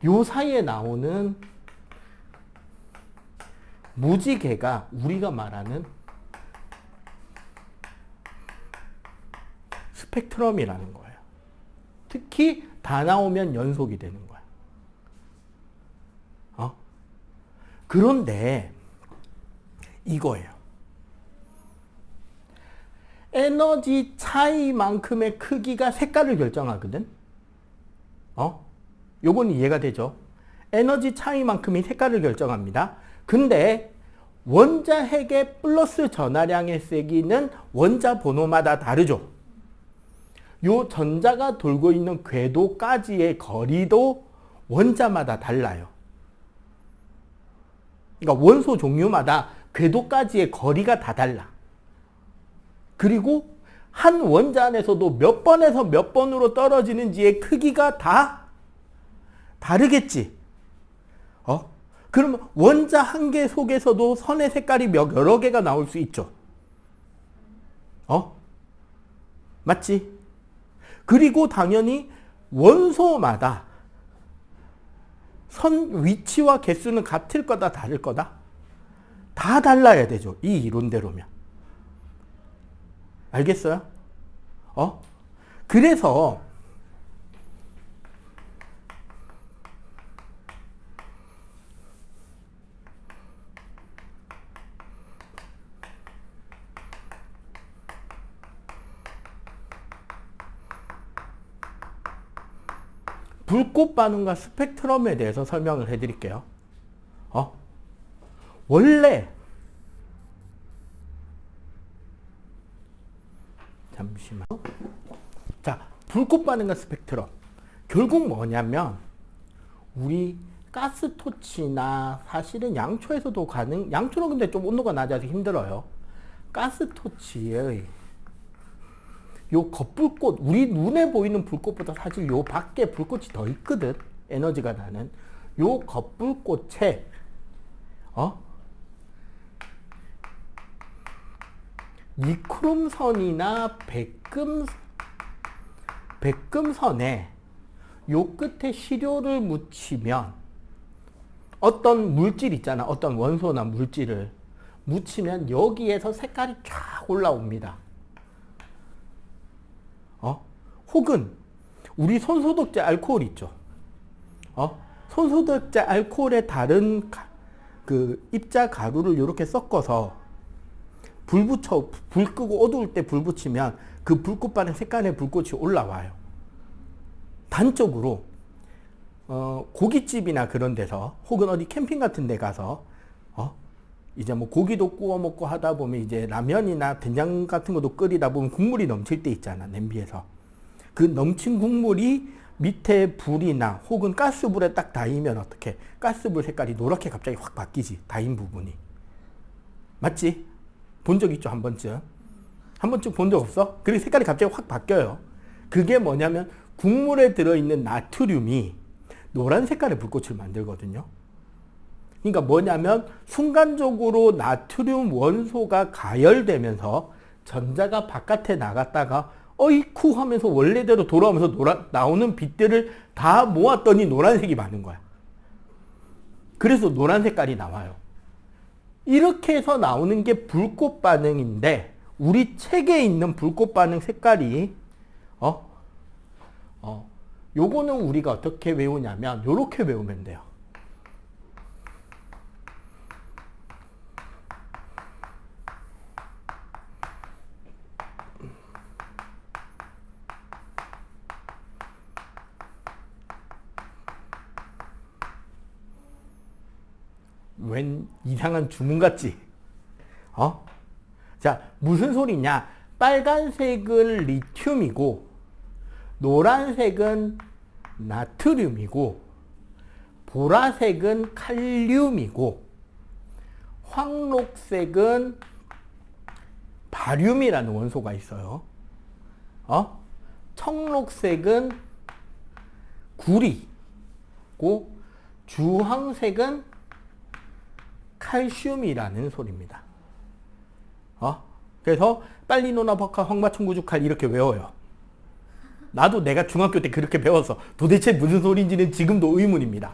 요 사이에 나오는 무지개가 우리가 말하는 스펙트럼이라는 거예요. 특히 다 나오면 연속이 되는 거야. 그런데 이거예요. 에너지 차이만큼의 크기가 색깔을 결정하거든. 요건 이해가 되죠? 에너지 차이만큼이 색깔을 결정합니다. 근데 원자핵의 플러스 전하량의 세기는 원자 번호마다 다르죠. 요 전자가 돌고 있는 궤도까지의 거리도 원자마다 달라요. 그러니까 원소 종류마다 궤도까지의 거리가 다 달라. 그리고 한 원자 안에서도 몇 번에서 몇 번으로 떨어지는지의 크기가 다 다르겠지. 그러면 원자 한 개 속에서도 선의 색깔이 여러 개가 나올 수 있죠. 맞지? 그리고 당연히 원소마다 선 위치와 개수는 같을 거다, 다를 거다? 다 달라야 되죠. 이 이론대로면. 알겠어요? 그래서 불꽃 반응과 스펙트럼에 대해서 설명을 해드릴게요. 원래 잠시만. 자, 불꽃 반응과 스펙트럼. 결국 뭐냐면 우리 가스토치나 사실은 양초에서도 양초는 근데 좀 온도가 낮아서 힘들어요. 가스토치의 요 겉불꽃, 우리 눈에 보이는 불꽃보다 사실 요 밖에 불꽃이 더 있거든. 에너지가 나는. 요 겉불꽃에 니크롬선이나 백금선에 요 끝에 시료를 묻히면 어떤 물질 있잖아. 어떤 원소나 물질을 묻히면 여기에서 색깔이 쫙 올라옵니다. 혹은 우리 손소독제 알코올 있죠. 손소독제 알코올에 다른 그 입자 가루를 이렇게 섞어서 불 끄고 어두울 때 불 붙이면 그 불꽃 반응 색깔의 불꽃이 올라와요. 단적으로 고깃집이나 그런 데서 혹은 어디 캠핑 같은 데 가서 이제 뭐 고기도 구워 먹고 하다 보면 이제 라면이나 된장 같은 것도 끓이다 보면 국물이 넘칠 때 있잖아. 냄비에서. 그 넘친 국물이 밑에 불이나 혹은 가스불에 딱 닿으면 어떻게? 가스불 색깔이 노랗게 갑자기 확 바뀌지. 닿은 부분이. 맞지? 본 적 있죠? 한 번쯤. 한 번쯤 본 적 없어? 그리고 색깔이 갑자기 확 바뀌어요. 그게 뭐냐면 국물에 들어있는 나트륨이 노란 색깔의 불꽃을 만들거든요. 그러니까 뭐냐면 순간적으로 나트륨 원소가 가열되면서 전자가 바깥에 나갔다가 어이쿠 하면서 원래대로 돌아오면서 나오는 빛들을 다 모았더니 노란색이 많은 거야. 그래서 노란 색깔이 나와요. 이렇게 해서 나오는 게 불꽃 반응인데 우리 책에 있는 불꽃 반응 색깔이 요거는 우리가 어떻게 외우냐면 요렇게 외우면 돼요. 웬 이상한 주문 같지? 자, 무슨 소리냐? 빨간색은 리튬이고 노란색은 나트륨이고 보라색은 칼륨이고 황록색은 바륨이라는 원소가 있어요. 청록색은 구리고 주황색은 칼슘이라는 소리입니다. 그래서 빨리노나 버카 황마청구주칼 이렇게 외워요. 나도 내가 중학교 때 그렇게 배웠어. 도대체 무슨 소리인지는 지금도 의문입니다.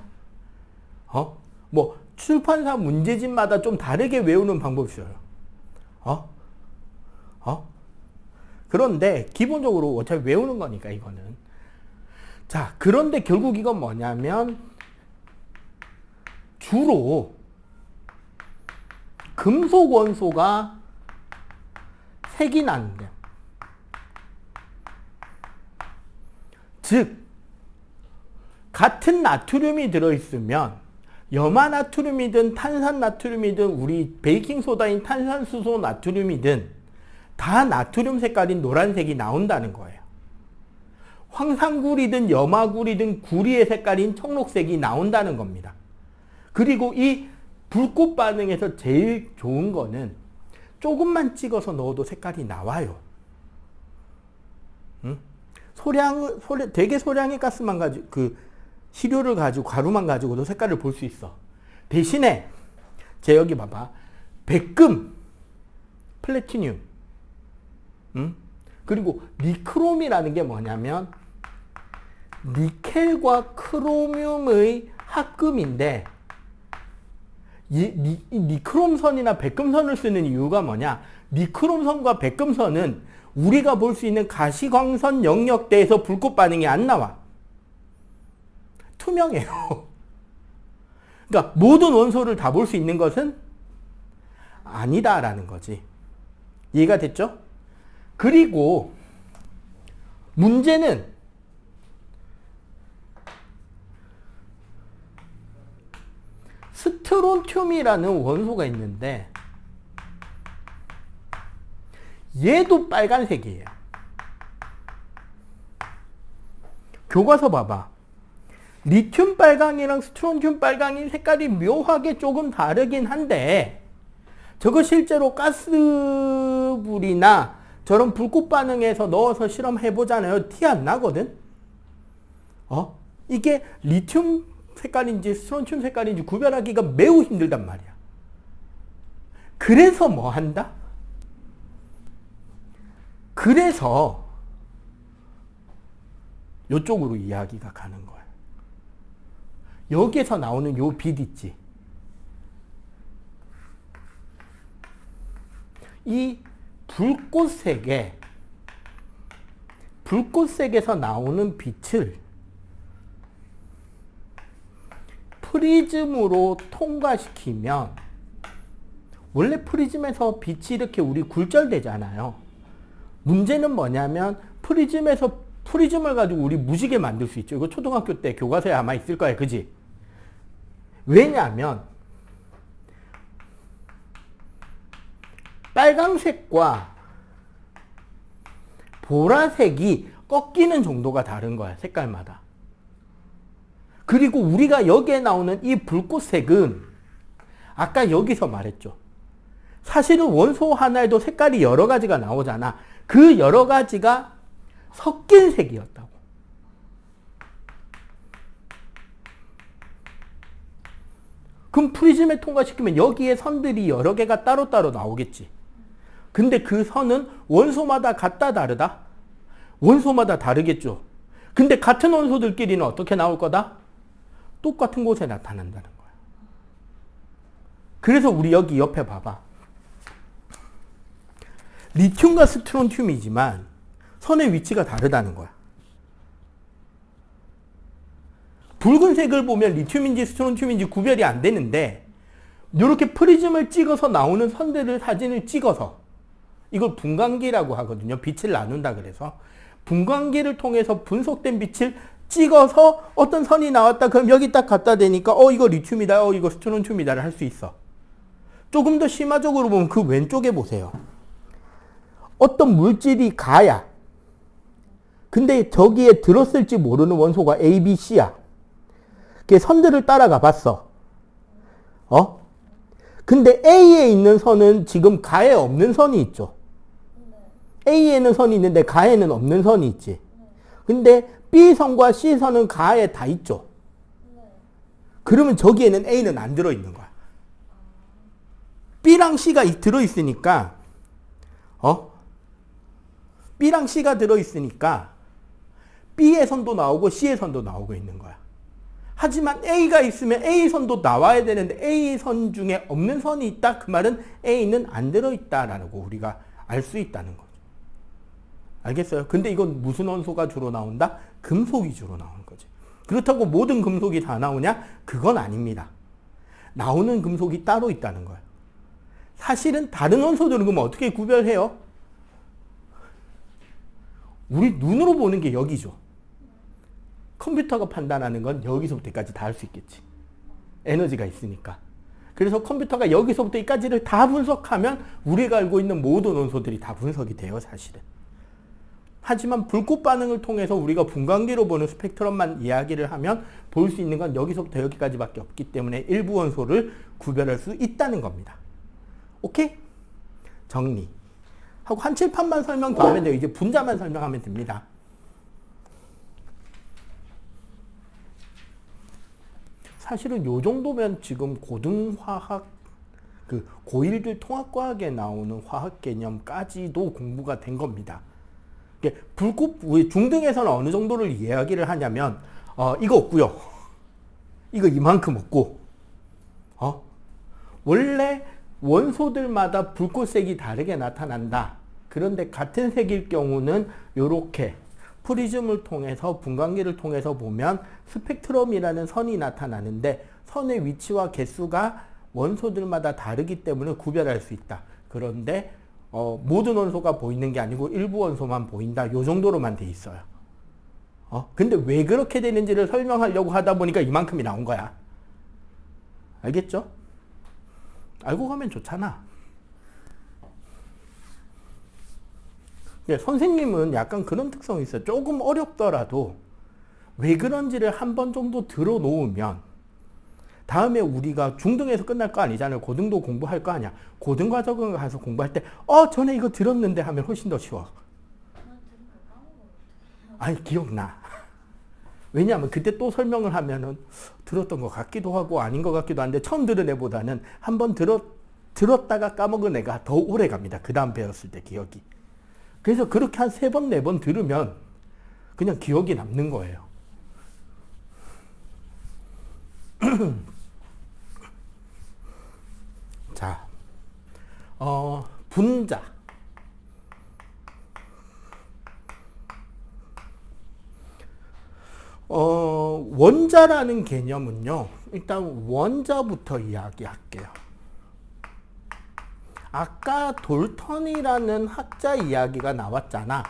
뭐 출판사 문제집마다 좀 다르게 외우는 방법이 있어요. 그런데 기본적으로 어차피 외우는 거니까 이거는. 자, 그런데 결국 이건 뭐냐면 주로 금속 원소가 색이 나는데, 즉 같은 나트륨이 들어있으면 염화나트륨이든 탄산나트륨이든 우리 베이킹소다인 탄산수소 나트륨이든 다 나트륨 색깔인 노란색이 나온다는 거예요. 황산구리든 염화구리든 구리의 색깔인 청록색이 나온다는 겁니다. 그리고 이 불꽃 반응에서 제일 좋은 거는 조금만 찍어서 넣어도 색깔이 나와요. 되게 소량의 가스만 가지고, 그 시료를 가지고, 가루만 가지고도 색깔을 볼 수 있어. 대신에, 제 여기 봐봐. 백금, 플래티늄, 그리고 니크롬이라는 게 뭐냐면, 니켈과 크로뮴의 합금인데, 이 니크롬선이나 백금선을 쓰는 이유가 뭐냐? 니크롬선과 백금선은 우리가 볼 수 있는 가시광선 영역대에서 불꽃 반응이 안 나와. 투명해요. 그러니까 모든 원소를 다 볼 수 있는 것은 아니다라는 거지. 이해가 됐죠? 그리고 문제는 스트론튬이라는 원소가 있는데 얘도 빨간색이에요. 교과서 봐봐. 리튬 빨강이랑 스트론튬 빨강이 색깔이 묘하게 조금 다르긴 한데 저거 실제로 가스불이나 저런 불꽃 반응에서 넣어서 실험해보잖아요. 티 안 나거든? 이게 리튬 색깔인지 스트론튬 색깔인지 구별하기가 매우 힘들단 말이야. 그래서 뭐 한다? 그래서 이쪽으로 이야기가 가는 거야. 여기에서 나오는 요 빛 있지. 이 불꽃색에서 나오는 빛을 프리즘으로 통과시키면 원래 프리즘에서 빛이 이렇게 우리 굴절되잖아요. 문제는 뭐냐면 프리즘을 가지고 우리 무지개 만들 수 있죠. 이거 초등학교 때 교과서에 아마 있을 거야. 그지? 왜냐하면 빨강색과 보라색이 꺾이는 정도가 다른 거야. 색깔마다. 그리고 우리가 여기에 나오는 이 불꽃색은 아까 여기서 말했죠. 사실은 원소 하나에도 색깔이 여러 가지가 나오잖아. 그 여러 가지가 섞인 색이었다고. 그럼 프리즘에 통과시키면 여기에 선들이 여러 개가 따로따로 나오겠지. 근데 그 선은 원소마다 같다 다르다? 원소마다 다르겠죠. 근데 같은 원소들끼리는 어떻게 나올 거다? 똑같은 곳에 나타난다는 거야. 그래서 우리 여기 옆에 봐봐. 리튬과 스트론튬이지만 선의 위치가 다르다는 거야. 붉은색을 보면 리튬인지 스트론튬인지 구별이 안 되는데 이렇게 프리즘을 찍어서 나오는 선들을 사진을 찍어서 이걸 분광기라고 하거든요. 빛을 나눈다 그래서. 분광기를 통해서 분석된 빛을 찍어서 어떤 선이 나왔다. 그럼 여기 딱 갖다 대니까 이거 리튬이다. 이거 스트론튬이다를 할 수 있어. 조금 더 심화적으로 보면 그 왼쪽에 보세요. 어떤 물질이 가야. 근데 저기에 들었을지 모르는 원소가 A, B, C야. 그 선들을 따라가 봤어. 근데 A에 있는 선은 지금 가에 없는 선이 있죠. A에는 선이 있는데 가에는 없는 선이 있지. 근데 B선과 C선은 가에 다 있죠. 그러면 저기에는 A는 안 들어있는 거야. B랑 C가 들어있으니까 B랑 C가 들어있으니까 B의 선도 나오고 C의 선도 나오고 있는 거야. 하지만 A가 있으면 A선도 나와야 되는데 A선 중에 없는 선이 있다. 그 말은 A는 안 들어있다라고 우리가 알 수 있다는 거죠. 알겠어요? 근데 이건 무슨 원소가 주로 나온다? 금속이 주로 나오는 거지. 그렇다고 모든 금속이 다 나오냐? 그건 아닙니다. 나오는 금속이 따로 있다는 거예요. 사실은 다른 원소들은 그럼 어떻게 구별해요? 우리 눈으로 보는 게 여기죠. 컴퓨터가 판단하는 건 여기서부터 여기까지 다 할 수 있겠지. 에너지가 있으니까. 그래서 컴퓨터가 여기서부터 여기까지를 다 분석하면 우리가 알고 있는 모든 원소들이 다 분석이 돼요, 사실은. 하지만 불꽃 반응을 통해서 우리가 분광기로 보는 스펙트럼만 이야기를 하면 볼 수 있는 건 여기서부터 여기까지밖에 없기 때문에 일부 원소를 구별할 수 있다는 겁니다. 오케이? 정리. 하고 한 칠판만 설명 더 하면 돼요. 이제 분자만 설명하면 됩니다. 사실은 요 정도면 지금 고등화학 그 고1들 통합과학에 나오는 화학 개념까지도 공부가 된 겁니다. 불꽃 중등에서는 어느 정도를 이야기를 하냐면 이거 없고요. 이거 이만큼 없고 원래 원소들마다 불꽃색이 다르게 나타난다. 그런데 같은 색일 경우는 이렇게 프리즘을 통해서 분광기를 통해서 보면 스펙트럼이라는 선이 나타나는데 선의 위치와 개수가 원소들마다 다르기 때문에 구별할 수 있다. 그런데 모든 원소가 보이는 게 아니고 일부 원소만 보인다. 요 정도로만 돼 있어요. 근데 왜 그렇게 되는지를 설명하려고 하다 보니까 이만큼이 나온 거야. 알겠죠? 알고 가면 좋잖아. 네, 선생님은 약간 그런 특성이 있어요. 조금 어렵더라도 왜 그런지를 한 번 정도 들어놓으면 다음에 우리가 중등에서 끝날 거 아니잖아요. 고등도 공부할 거 아니야. 고등 과정을 가서 공부할 때 전에 이거 들었는데 하면 훨씬 더 쉬워. 아니 기억나. 왜냐하면 그때 또 설명을 하면은 들었던 것 같기도 하고 아닌 것 같기도 한데 처음 들은 애보다는 한 번 들었다가 까먹은 애가 더 오래 갑니다. 그 다음 배웠을 때 기억이. 그래서 그렇게 한 3번, 4번 들으면 그냥 기억이 남는 거예요. 자, 분자. 원자라는 개념은요, 일단 원자부터 이야기할게요. 아까 돌턴이라는 학자 이야기가 나왔잖아.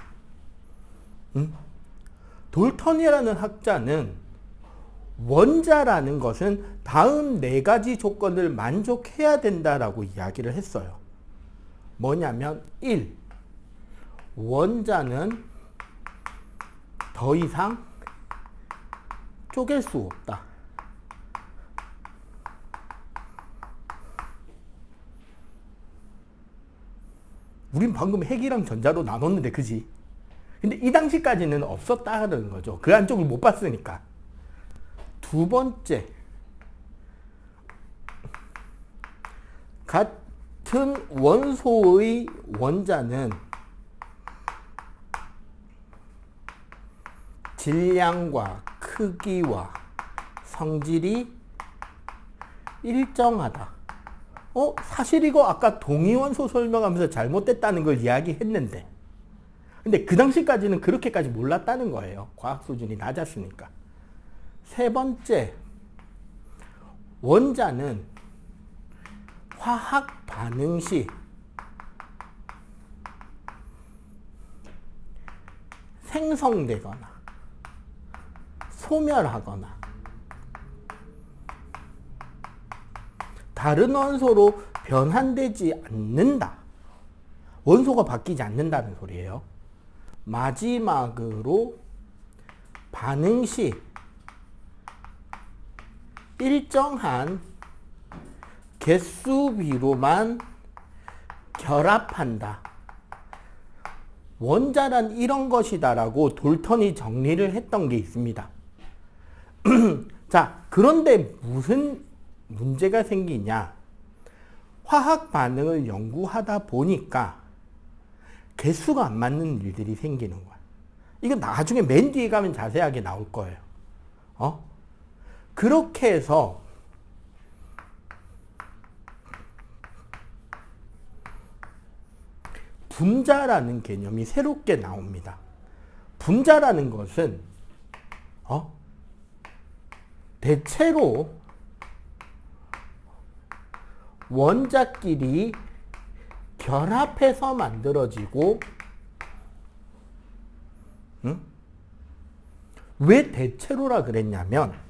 돌턴이라는 학자는 원자라는 것은 다음 4가지 조건을 만족해야 된다라고 이야기를 했어요. 뭐냐면 1. 원자는 더 이상 쪼갤 수 없다. 우린 방금 핵이랑 전자로 나눴는데 그지? 근데 이 당시까지는 없었다는 거죠. 그 안쪽을 못 봤으니까. 2번째, 같은 원소의 원자는 질량과 크기와 성질이 일정하다. 사실 이거 아까 동위원소 설명하면서 잘못됐다는 걸 이야기했는데 근데 그 당시까지는 그렇게까지 몰랐다는 거예요. 과학 수준이 낮았으니까. 3번째, 원자는 화학 반응 시 생성되거나 소멸하거나 다른 원소로 변환되지 않는다. 원소가 바뀌지 않는다는 소리예요. 마지막으로 반응 시 일정한 개수비로만 결합한다. 원자란 이런 것이다라고 돌턴이 정리를 했던 게 있습니다. 자, 그런데 무슨 문제가 생기냐? 화학 반응을 연구하다 보니까 개수가 안 맞는 일들이 생기는 거야. 이거 나중에 맨 뒤에 가면 자세하게 나올 거예요. 그렇게 해서 분자라는 개념이 새롭게 나옵니다. 분자라는 것은 대체로 원자끼리 결합해서 만들어지고 왜 대체로라 그랬냐면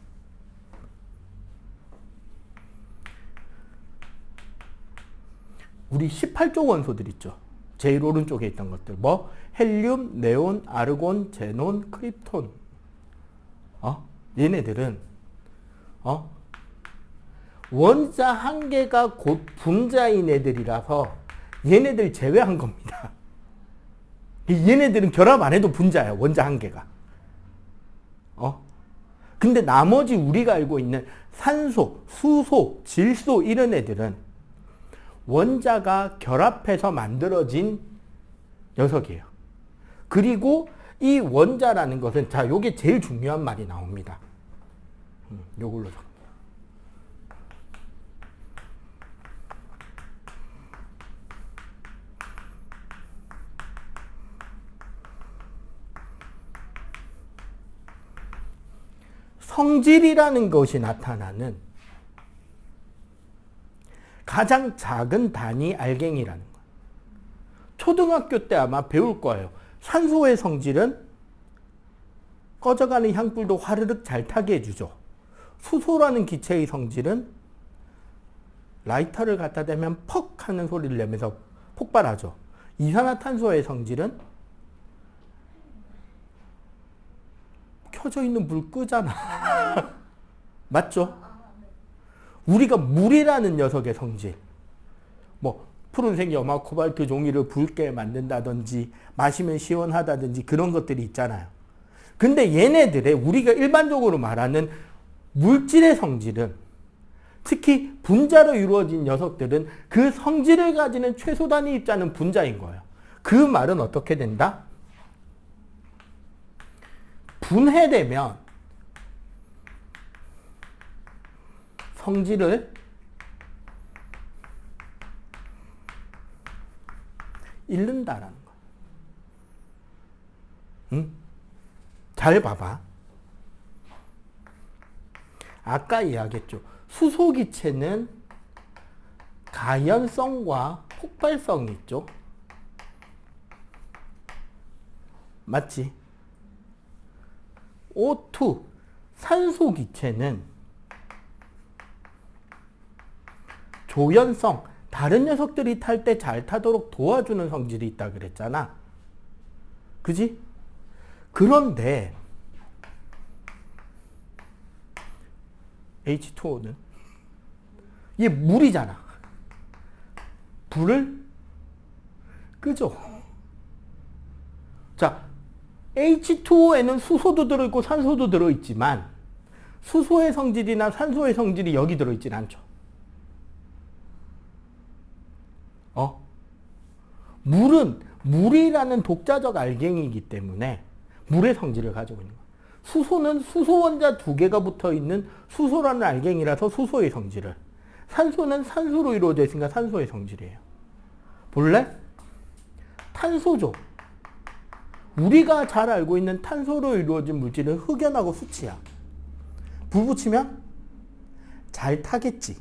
우리 18조 원소들 있죠. 제일 오른쪽에 있던 것들 뭐 헬륨, 네온, 아르곤, 제논, 크립톤 얘네들은 원자 한 개가 곧 분자인 애들이라서 얘네들 제외한 겁니다. 얘네들은 결합 안 해도 분자야. 원자 한 개가. 근데 나머지 우리가 알고 있는 산소, 수소, 질소 이런 애들은 원자가 결합해서 만들어진 녀석이에요. 그리고 이 원자라는 것은 자, 요게 제일 중요한 말이 나옵니다. 요걸로 적게요. 성질이라는 것이 나타나는 가장 작은 단위 알갱이라는 거예요. 초등학교 때 아마 배울 거예요. 산소의 성질은 꺼져가는 향불도 화르륵 잘 타게 해주죠. 수소라는 기체의 성질은 라이터를 갖다 대면 퍽 하는 소리를 내면서 폭발하죠. 이산화탄소의 성질은 켜져 있는 불 끄잖아. 맞죠? 우리가 물이라는 녀석의 성질, 뭐 푸른색 염화 코발트 종이를 붉게 만든다든지 마시면 시원하다든지 그런 것들이 있잖아요. 근데 얘네들의 우리가 일반적으로 말하는 물질의 성질은, 특히 분자로 이루어진 녀석들은 그 성질을 가지는 최소 단위 입자는 분자인 거예요. 그 말은 어떻게 된다? 분해되면 성질을 잃는다라는 거예요. 응? 잘 봐봐. 아까 이야기했죠. 수소기체는 가연성과 폭발성이 있죠. 맞지? O2, 산소기체는 조연성, 다른 녀석들이 탈 때 잘 타도록 도와주는 성질이 있다 그랬잖아. 그지? 그런데 H2O는 얘 물이잖아. 불을 끄죠. 자, H2O에는 수소도 들어있고 산소도 들어있지만 수소의 성질이나 산소의 성질이 여기 들어있진 않죠. 물은 물이라는 독자적 알갱이이기 때문에 물의 성질을 가지고 있는 거예요. 수소는 수소 원자 2개가 붙어있는 수소라는 알갱이라서 수소의 성질을, 산소는 산소로 이루어져 있으니까 산소의 성질이에요. 볼래? 탄소죠. 우리가 잘 알고 있는 탄소로 이루어진 물질은 흑연하고 수치야. 불 붙이면 잘 타겠지.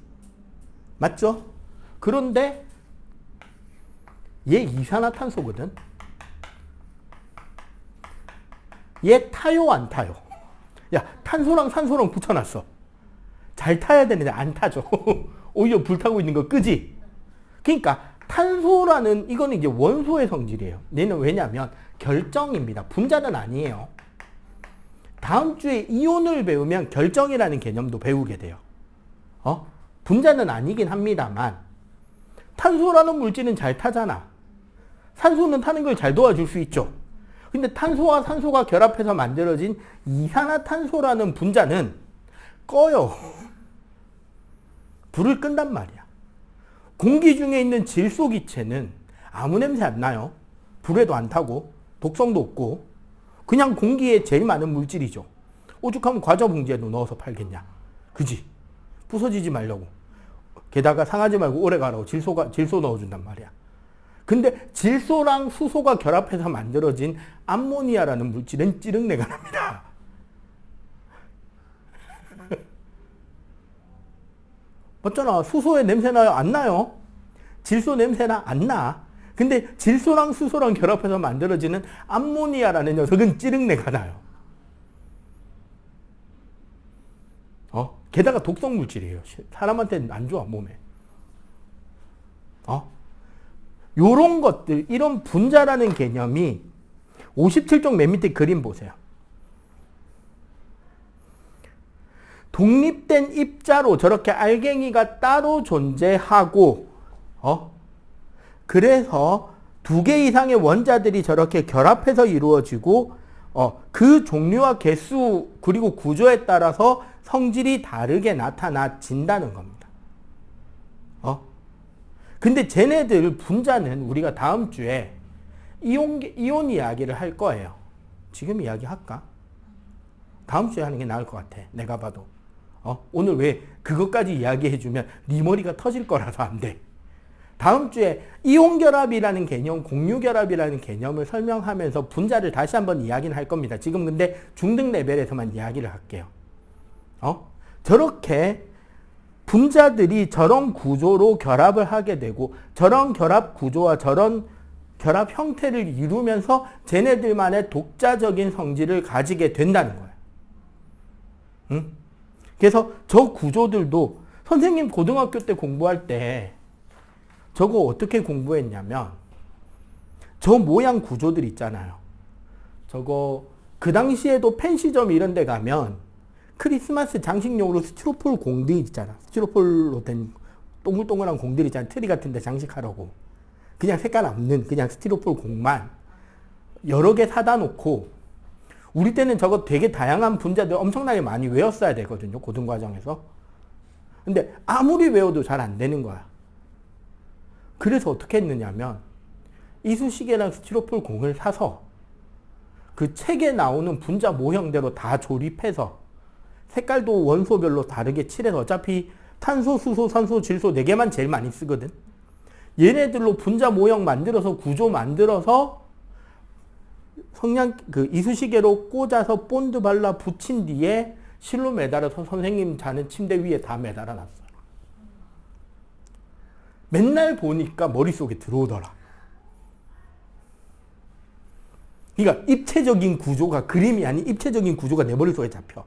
맞죠? 그런데 얘 이산화탄소거든. 얘 타요 안 타요? 야, 탄소랑 산소랑 붙여놨어. 잘 타야 되는데 안 타죠. 오히려 불타고 있는 거 끄지. 그러니까 탄소라는 이거는 이제 원소의 성질이에요. 얘는 왜냐면 결정입니다. 분자는 아니에요. 다음 주에 이온을 배우면 결정이라는 개념도 배우게 돼요. 분자는 아니긴 합니다만 탄소라는 물질은 잘 타잖아. 산소는 타는 걸 잘 도와줄 수 있죠. 근데 탄소와 산소가 결합해서 만들어진 이산화탄소라는 분자는 꺼요. 불을 끈단 말이야. 공기 중에 있는 질소기체는 아무 냄새 안 나요. 불에도 안 타고 독성도 없고 그냥 공기에 제일 많은 물질이죠. 오죽하면 과자 봉지에도 넣어서 팔겠냐. 그지? 부서지지 말라고. 게다가 상하지 말고 오래 가라고 질소 넣어준단 말이야. 근데 질소랑 수소가 결합해서 만들어진 암모니아라는 물질은 찌릉내가 납니다. 맞잖아. 수소에 냄새 나요? 안 나요? 질소 냄새나? 안 나. 근데 질소랑 수소랑 결합해서 만들어지는 암모니아라는 녀석은 찌릉내가 나요. 게다가 독성 물질이에요. 사람한테는 안 좋아, 몸에. 요런 것들, 이런 분자라는 개념이 57쪽 맨 밑에 그림 보세요. 독립된 입자로 저렇게 알갱이가 따로 존재하고, 그래서 2개 이상의 원자들이 저렇게 결합해서 이루어지고, 그 종류와 개수 그리고 구조에 따라서 성질이 다르게 나타나진다는 겁니다. 근데 쟤네들 분자는 우리가 다음 주에 이온 이야기를 할 거예요. 지금 이야기할까? 다음 주에 하는 게 나을 것 같아. 내가 봐도. 오늘 왜 그것까지 이야기해주면 네 머리가 터질 거라서 안 돼. 다음 주에 이온결합이라는 개념, 공유결합이라는 개념을 설명하면서 분자를 다시 한번 이야기는 할 겁니다. 지금 근데 중등 레벨에서만 이야기를 할게요. 저렇게 분자들이 저런 구조로 결합을 하게 되고 저런 결합 구조와 저런 결합 형태를 이루면서 쟤네들만의 독자적인 성질을 가지게 된다는 거예요. 응? 그래서 저 구조들도 선생님 고등학교 때 공부할 때 저거 어떻게 공부했냐면 저 모양 구조들 있잖아요. 저거 그 당시에도 펜시점 이런 데 가면 크리스마스 장식용으로 스티로폴 공들 있잖아. 스티로폴로 된 동글동글한 공들 있잖아. 트리 같은 데 장식하라고. 그냥 색깔 없는 그냥 스티로폴 공만 여러 개 사다 놓고 우리 때는 저거 되게 다양한 분자들 엄청나게 많이 외웠어야 되거든요. 고등과정에서. 근데 아무리 외워도 잘 안 되는 거야. 그래서 어떻게 했느냐면 이쑤시개랑 스티로폴 공을 사서 그 책에 나오는 분자 모형대로 다 조립해서 색깔도 원소별로 다르게 칠해서 어차피 탄소, 수소, 산소, 질소 4개만 제일 많이 쓰거든. 얘네들로 분자 모형 만들어서 구조 만들어서 그 이쑤시개로 꽂아서 본드 발라 붙인 뒤에 실로 매달아서 선생님 자는 침대 위에 다 매달아 놨어요. 맨날 보니까 머릿속에 들어오더라. 그러니까 입체적인 구조가 그림이 아닌 입체적인 구조가 내 머릿속에 잡혀.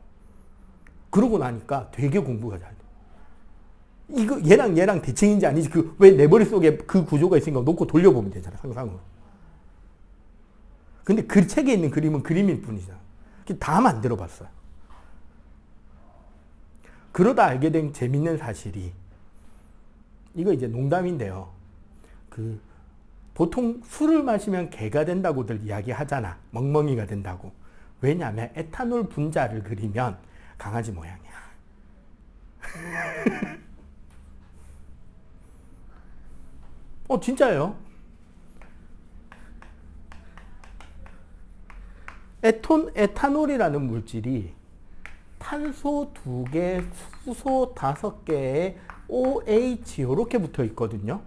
그러고 나니까 되게 공부가 잘 돼. 이거 얘랑 대칭인지 아니지 왜 내 머릿속에 그 구조가 있으니까 놓고 돌려보면 되잖아. 상상으로. 근데 그 책에 있는 그림은 그림일 뿐이잖아. 다 만들어 봤어요. 그러다 알게 된 재밌는 사실이 이거 이제 농담인데요. 보통 술을 마시면 개가 된다고들 이야기하잖아. 멍멍이가 된다고. 왜냐하면 에탄올 분자를 그리면 강아지 모양이야. 진짜예요. 에탄올이라는 물질이 탄소 2개, 수소 5개에 OH 이렇게 붙어 있거든요.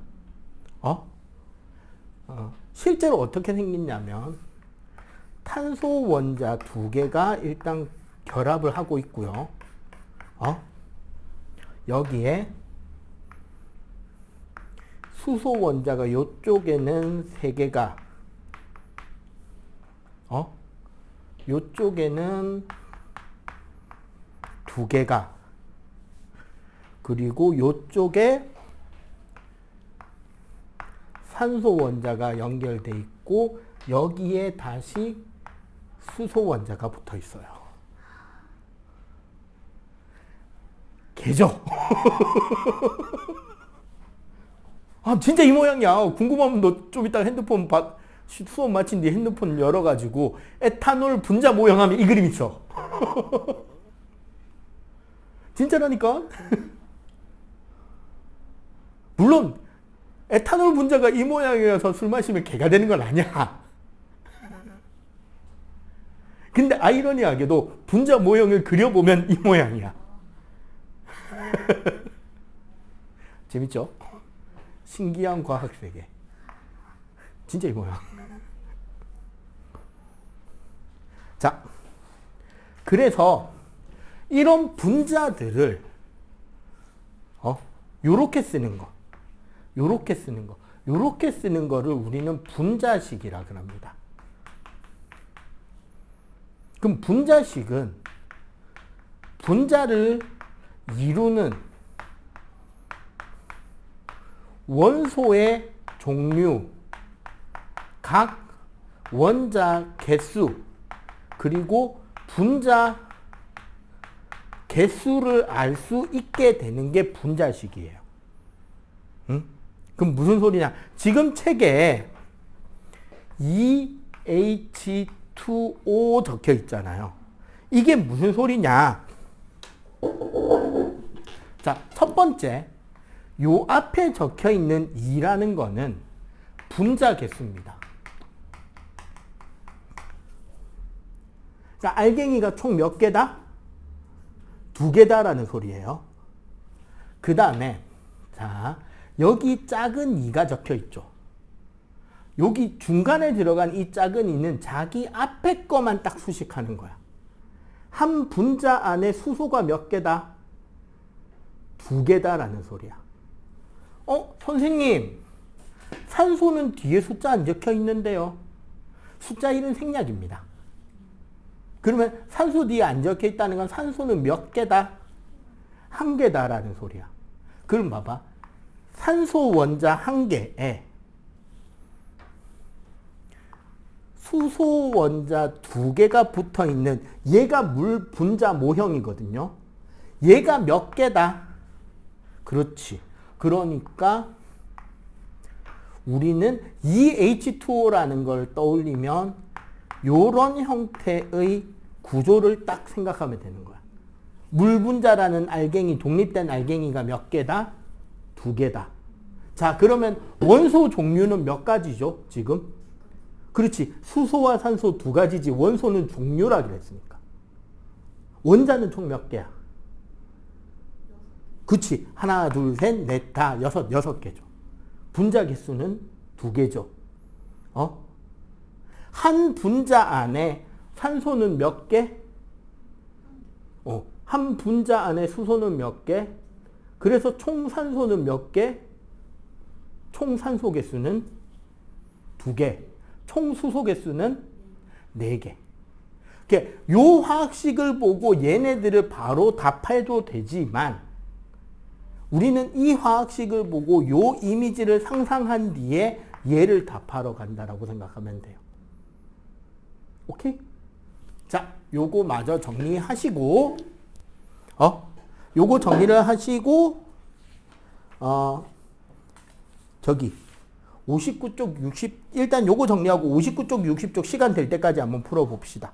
실제로 어떻게 생겼냐면 탄소 원자 2개가 일단 결합을 하고 있고요. 여기에 수소 원자가 이쪽에는 3개가 이쪽에는 2개가 그리고 이쪽에 산소 원자가 연결돼 있고 여기에 다시 수소 원자가 붙어 있어요. 개죠? 진짜 이 모양이야. 궁금하면 너 좀 이따 핸드폰 수업 마친 뒤에 핸드폰 열어가지고 에탄올 분자 모형하면 이 그림 있어. 진짜라니까? 물론 에탄올 분자가 이 모양이어서 술 마시면 개가 되는 건 아니야. 근데 아이러니하게도 분자 모형을 그려보면 이 모양이야. 재밌죠? 신기한 과학세계. 진짜 이 모양. 자, 그래서 이런 분자들을 요렇게 쓰는 거, 요렇게 쓰는 거, 요렇게 쓰는 거를 우리는 분자식이라 그럽니다. 그럼 분자식은 분자를 이루는 원소의 종류, 각 원자 개수, 그리고 분자 개수를 알 수 있게 되는 게 분자식이에요. 응? 그럼 무슨 소리냐? 지금 책에 EH2 H2O 적혀 있잖아요. 이게 무슨 소리냐? 자, 첫 번째, 요 앞에 적혀 있는 2라는 거는 분자 개수입니다. 자, 알갱이가 총 몇 개다? 2개다라는 소리예요. 그 다음에 자, 여기 작은 2가 적혀 있죠. 여기 중간에 들어간 이 작은 2는 자기 앞에 거만 딱 수식하는 거야. 한 분자 안에 수소가 몇 개다? 2개다라는 소리야. 선생님, 산소는 뒤에 숫자 안 적혀 있는데요. 숫자 1은 생략입니다. 그러면 산소 뒤에 안 적혀 있다는 건 산소는 몇 개다? 1개다라는 소리야. 그럼 봐봐. 산소 원자 1개에 수소 원자 2개가 붙어 있는 얘가 물 분자 모형이거든요. 얘가 몇 개다? 그렇지. 그러니까 우리는 이 H2O라는 걸 떠올리면 요런 형태의 구조를 딱 생각하면 되는 거야. 물 분자라는 알갱이, 독립된 알갱이가 몇 개다? 2개다. 자, 그러면 원소 종류는 몇 가지죠, 지금? 그렇지. 수소와 산소 2가지지. 원소는 종류라 그랬으니까. 원자는 총 몇 개야? 그렇지. 하나, 둘, 셋, 넷, 다, 여섯 개죠. 분자 개수는 2개죠. 한 분자 안에 산소는 몇 개? 한 분자 안에 수소는 몇 개? 그래서 총 산소는 몇 개? 총 산소 개수는 2개. 총 수소 개수는 4개. 요 화학식을 보고 얘네들을 바로 답해도 되지만 우리는 이 화학식을 보고 요 이미지를 상상한 뒤에 얘를 답하러 간다라고 생각하면 돼요. 오케이? 자, 요거 마저 정리하시고 요거 정리를 하시고 저기 59쪽 60 일단 요거 정리하고 59쪽 60쪽 시간 될 때까지 한번 풀어봅시다.